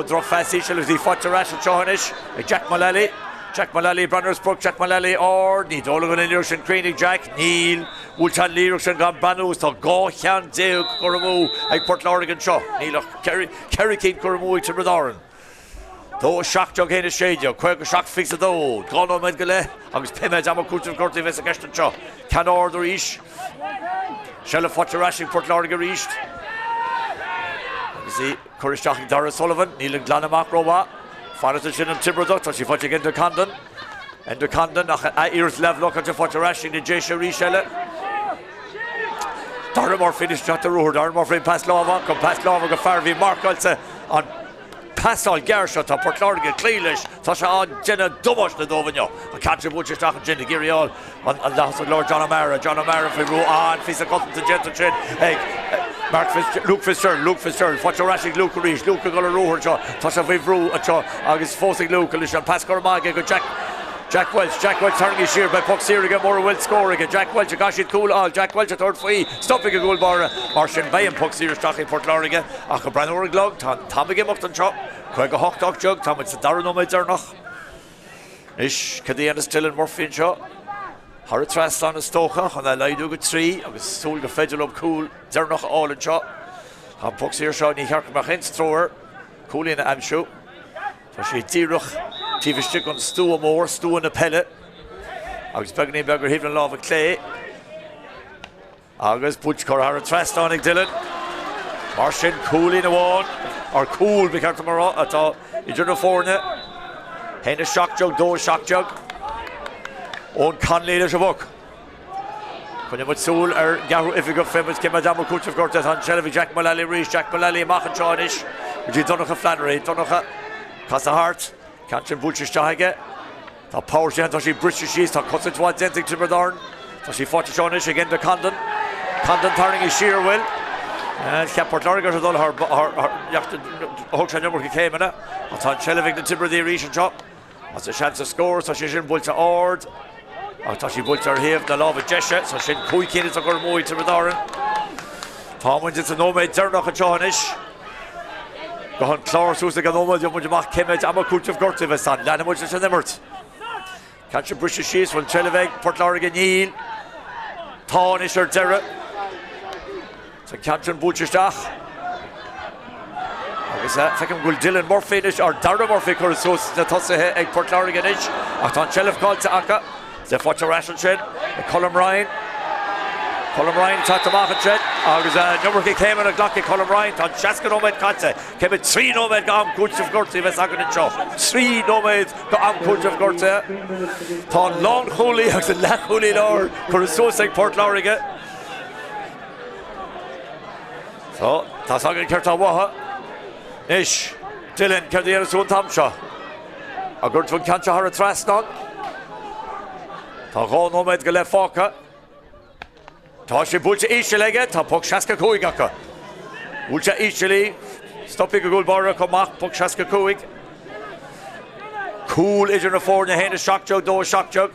drop fast Shellh dí fáte ras an seohanis Jack Mullally Brannersbrook Jack Mullally ní dóla go in sin Cranig Jack níl bhúltean líreach sin gan banús tá gáchean déag Cormú ag Port Láirge seo nílach Kerry King Cormú ag Tiobraid Dó shock jog héna séideag, chuig shock fix a dó, gánó med go le, agus piméid am cúirteamh cortaí bheits a gceistan seo. Can order ríist. Shellh fáte rashing Port Láirge ríist. Agus í chuiristeach Dara Sullivan, níl an glanamach róbá. Fanata sin an Tiobraid, tá sí fáte ag Condon. Condon, nach a irs levelach an fáte rashing na J. Rí Shellh. Dara mór finish shot a rúr, Dara mór frin pass láva, go fearbhí Markálta an Passal Gershot tá Port Láirge clílis tá se an Jenna dumas na dóhanne a catcha búteteach an Jenna Girial an lahas Lord John O'Mara fi rú an fi a cotton to Jenna chin Luke Fitzgerald fáte rashing Luke ríis Luke go a rúhar seo tá se bhí rú a seo agus fósig Luke leis an pass Cormaige go Jack Welch turning his sheer by puck Siriga more will score again. Jack Welch got it cool all. Jack Welch third free stopping a goal bar Marshin Bay and puck Siriga stocking Port Láirge. Ach Brandon glog Tom again up on shot. Quite a hawk dog jug. Tom it's a Dara no made noch. Ish Cadian still in Murphy shot. Hartrast on a stoker and I lie do good 3. I was sold the federal up cool. Zernoch all in shot. And puck Siriga shot ni Herkenbachins thrower. Cool in the shoot. So she Tiruch. Tífa stick on Stu Moore, Stu in the pellet. Agus Begany Beggar Hivlin Love and Clay. Agus Butch Corhara Trastonig Dylan. Marshin cool in the one. Or cool because tomorrow at all. You do the four in it. Hen a shock jug, do a shock jug. On Conley there's a book. When you put Soul or Gahu if you got famous came Madame Kuchev Gortas on Shelby Jack Mullally Reese, Jack Mullally, Machan Chonish. Which you Donncha Flannery, Donncha Casa Hart. Can't you butcher Stahige? The power she had, she British she's the cuts into one denting to Tiobraid. So she fought to Shonish again to Condon. Condon turning his sheer will. And Port Láirge has done her Hogshan number came in it. That's on Shelleving the Tiobraid region shot. That's a chance to score, so she's in Bulta Ord. I thought she Bulta Hiv, the love of Jesha, so she Kuikin is a Gormoy to Tiobraid. Tom wins it's a no made Zernach and Shonish. Gohan Claus who's the Ganomad, you would mark Kemet, Amakurtiv Gortivasan, Lanamuch and Emmert. Catch a British sheets from Cheleveg, Port Láirge Neil. Tá is Dara. Sa Cantrin búteteach. Agus fecim gúil Dylan Murphy or Dara Murphy chuir sos na tosathe ag Port Láirge is. Ach tá Shelf cáilte acha. Sa Fhearchair Rashel sin. Colm Ryan. Colm Ryan tá tamach sin. Agus number came in a glock Colm Ryan. Tá Chasca nóméid cáilte. Came in 3 nóméid go am cúilteamh gortaí bheits agan an seo. 3 nóméid go am cúilteamh gortaí. Tá lán chúlaí agus an lech chúlaí láir chuir sos ag Port Láirge. So, tá agan ceirtá watha. Ish, Dylan ceir dhéanamh sún tamseo. A gur tún cante ar a trasnán. Tá gá nóméid go le fáca. Tá sé búilte íse leige, tá puc 65 acha. Búilte íselí, stoppi go gúil barra comach, puc 65. Cool idir na fór na héna seachteag, dó seachteag.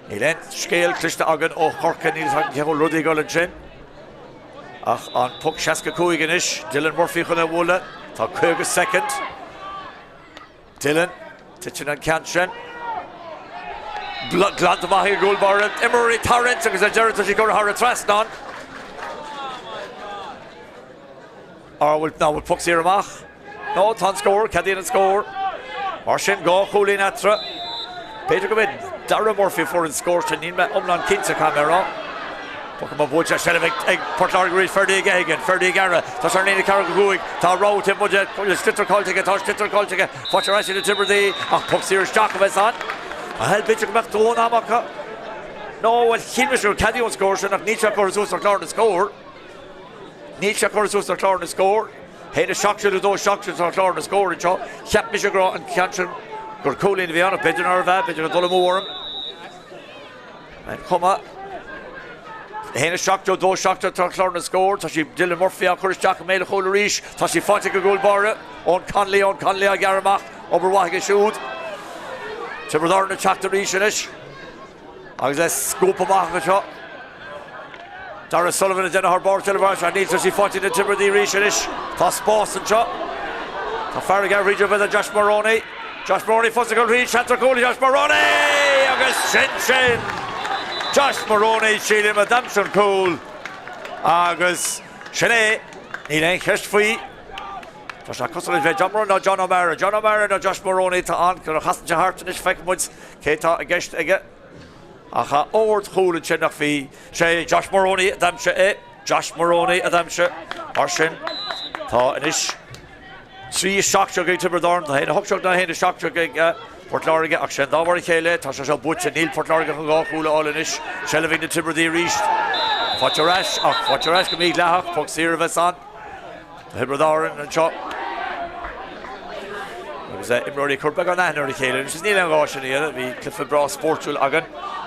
Ní len scéal cliste agan ó chorca níl ceol rudí golan sin. Ach an puc 65 inis, Dylan Murphy chun a bhla, tá 2 second. Dylan, titin an cant sin. Glad amach i gúil barra, Emery Tarrant agus a deirad a sí gur ar a trasnán. Ná bhfuil puc sír amach. No, tá scór, cadíon an scór. Mar sin gá chúlaí netra. Péidir go bid Dara Murphy for an scór sin níl me omlan cinnte camera. Puc má búilte shelf ag Port Láirge rís ferdi again, ferdi gara. Tá ar nína cara go gúig, tá ráte muide stitar cáilte, tá stitar cáilte, Fhearchair eisi na Tiobraid, ach puc sír isteach a bheits an. A hel bitte go meach dún amacha. No, well, chinmisú cadíon scór sin ach níte chuir sús ar clár na scór. Níte chuir sús ar clár na scór. Héna seachte dó seachte ar clár na scór anseo. Cheap mis gra an Cantrin gur cúlín bhí anna beidir ar bheith, beidir go dul mórm. And cuma. Héna seachte dó seachte ar clár na scór. Tá sí Dylan Murphy a chuir isteach a méle chóla ríis. Tá sí fáinte go gúil barra. Ón Conley a garamach. Oberwaige siúd. Tiobraid na Tráchtaire inis. Agus é scúp amach anseo. Dara Sullivan a déna ar bord televáis a níl sí fáinte na Tiobraid inis. Tá Spórt anseo. Tá Fhearchair ríidir bheith a Josh Maroney. Josh Maroney fósa go ríd seantar cúla Josh Maroney agus sin. Josh Maroney sílim a damsan cúl. Agus sinné ní lein cheist faoi. Tá sé costal bheith John O'Mara na Josh Maroney tá an gur a chasanse hartan is feic muid cétá a gceist aige. Acha óir chúla sin nach bhí sé Josh Maroney a damse Josh Maroney a damse ar sin. Tá inis 3 seachteag ag Tiobraid, tá héna hopseach na héna seachteag ag Port Láirge ach sin dáhar chéile, tá sé seo búte níl Port Láirge chu gá chúla áil inis, Shelf na Tiobraid ríist. Fhearchair eis go mí leach, puc sír a bheits an. Tiobraid an seo. Agus imróí chuirbeag an aithnar chéile, is níl an gá sin íana, bhí clifa bra sportúil agan,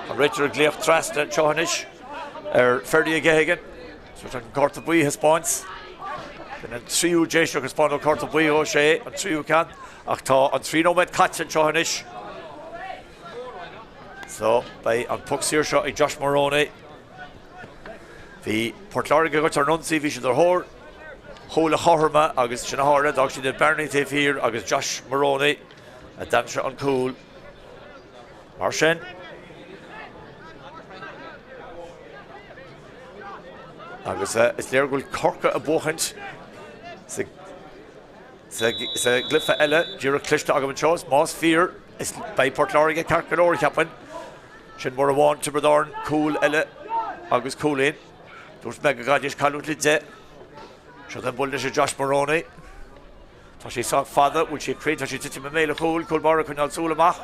an réitir gléoch trasta seohanis ar ferdi a géigen, so an corta buí hispáins. An 3 déisio agus spáin corta buí ó sé, an 3 can, ach tá an 3 nóméid caite seohanis. So, bei an puc sír seo ag Josh Maroney. Bhí Port Láirge go tar nunsaí bhí sin ar thór. Hóla chorma agus sin hára dag sin de Bernie taobh hir agus Josh Maroney a damse an cúl. Mar sin. Agus is léir gúil corca a bóchant sa glyfa eile díra cliste agam an seos, más fír is bei Port Láirge carcan óir ceapan. Sin mar a bháin Tiobraid cúl eile agus cúlín. Dúirt me go gaidir calút lidze. Seo den bwlde sé Josh Maroney. Tá sí sag fada, bhfuil sí cré, tá sí titi me méle chúl, cúl barra chun al súla amach.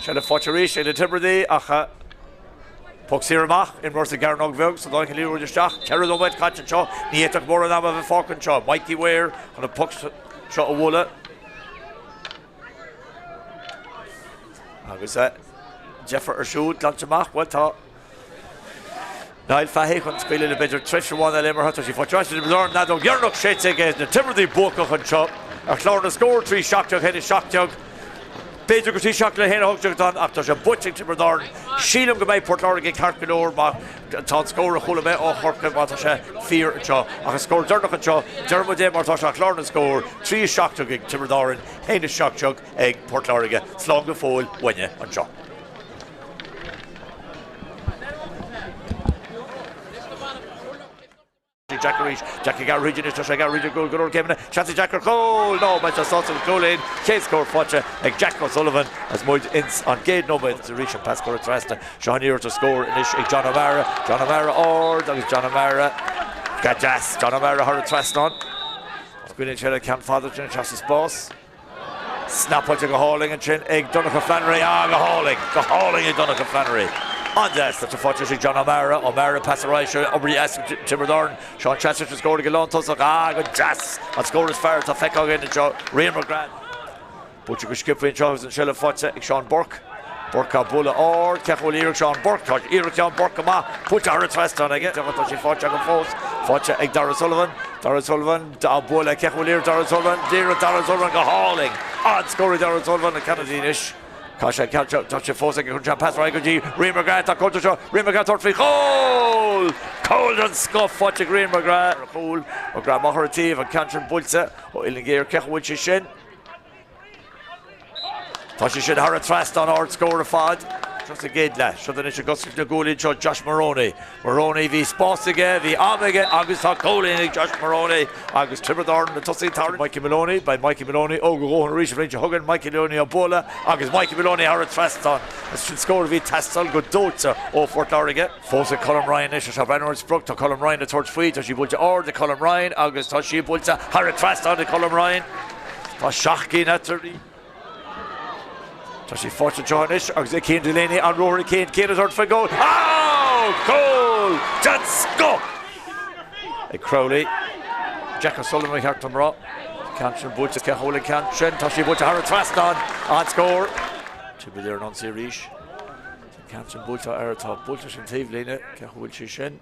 Se le Fhearchair ríis, le Tiobraid acha puc sír amach, in mórsa garnog bheg, so dáin líú isteach, ceir óméid caite seo, ní éach mór an am a bheith fácan seo, Mikey Ware, chun a puc seo a bhla. Agus Jeffar ar siúd, glant amach, well tá Nail fahé chun spéile le beidir trisháin a limar hatá sí fáteiste de blarn na do ghearnach séite ggéis na Tiobraid bucach an seo ar chlár na scór 3 seachteag héna seachteag. Beidir go tí seach le héna hoteag don ach tá sé buting Tiobraid sílam go méid Port Láirge carcanóir má tá scór a chula mé ó chorca má tá sé fír an seo agus scór dúnach an seo dearmad é mar tá sé chlár na scór 3 seachteag ag Tiobraid héna seachteag ag Port Láirge slán go fóil bhaine an seo. Jack Reach. Jackie got region is to got region goal Kevin. Chancy Jack Cole. No, Manchester Sauce and Cole in. Case score Fhearchair. Jack O'Sullivan as Moyd ins on gate number to reach and pass Correct Rasta. Sean here to score in John O'Mara. John O'Mara or that is John O'Mara. Got Jas. John O'Mara heard it Rasta on. Gwynedd Chelly Camp Father Chin Chassis Boss. Snap what you go hauling and chin egg Donncha Flannery. Go hauling and Donncha Flannery. On that's a Fhearchair John O'Mara pass the right shoulder over the Tiobraid. Sean Chester scored a long toss. Good Jas. And score as far to Cappoquin and Joe Rian McGrath. But you could skip in Charles and Shella Fhearchair Sean Burke. Burke Bulla or Cechol Eric Sean Burke. Eric Sean Burke come on. Put your twist on again. Fhearchair go force. Fhearchair egg Dara Sullivan. Bulla Cechol Eric Dara Sullivan. Dara Sullivan go hauling. On score Dara Sullivan and Canadianish. Kasha catch up, touch your force, and can pass right. Rian McGrath, Rian McGrath, third free goal! Cold and scuff, Fhearchair Rian McGrath. Cool, McGrath Maharativ and Cantron Bulsa. Illingear Kechwood Shishin. Tashi should have a thrust on our score of Fod. Just a gate lash. So then it should go to the goal in Josh Maroney. Maroney v Spórt again, v Omega, August Hoccolin, Josh Maroney, August Tibberthorn, the Tussie Tower, Mikey Maloney, by Mikey Maloney, Ogo and Reach of Huggin, Mikey Maloney, Obola, August Mikey Maloney, Hara Traston. It should score v Tastel, good Donncha, Fort Láirge. Fosa Colin Ryan, Nisha Shabanor Brook to Colin Ryan, the third free, Tashi Bulta, or the Colin Ryan, August Tashi Bulta, Hara Traston, the Colin Ryan. Tashaki Nattery. Tashi Fhearchair Johannish, August Kane Delaney, and Rory Kane is hurt for goal. Oh, goal! Just go! Crowley, Jack O'Sullivan, we heard them raw. Cantron Butch, Caholing Cantron, Tashi Butch, Harry Traston, on score. To be there, non Rish. Cantron Butch, Aratop, Butch, and Tivlina, Cahul Shishin.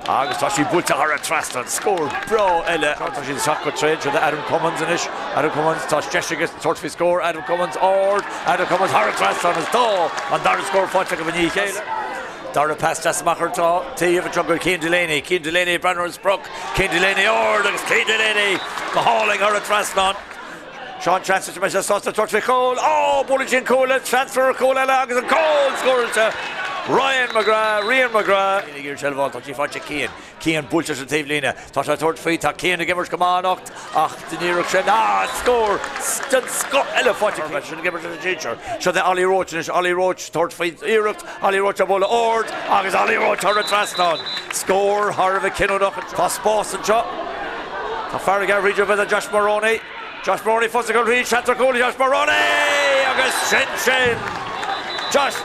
August Tashi Butch, Harry Traston, score, bro, Ella. Tashi the shot got trade, so the Adam Cummins in it. Adam Cummins, Tash Jessica, third free score, Adam Cummins, Adam Cummins, Harry Traston is door, and Dara score, Fhearchair of a knee. Dara pass Jasmacher to T of a jungle, Kane Delaney, Brandon's Brook, Kane Delaney, Kane Delaney, the hauling, Harry Traston. Sean Chancellor to Manchester Sauce, third free goal, Bulletin Cole, transfer Cole, August and Cole scores to Rian McGrath. Illingear Shelval, Tashi Fhearchair Cian Bulcha to Tivlina. Tashi third free, Cian the Gimmers come on, the Nero Shen, score, Ella Fhearchair, the Gimmers to the teacher. So the Ollie Roach, third free, Ollie Roach, Abola, August Ollie Roach, Hara Traston. Score, Harvey Kinnoduck, Spórt and Chuck. Fhearchair region with Josh Maroney. Josh Maroney, first goal, Josh Maroney, August Shin. Josh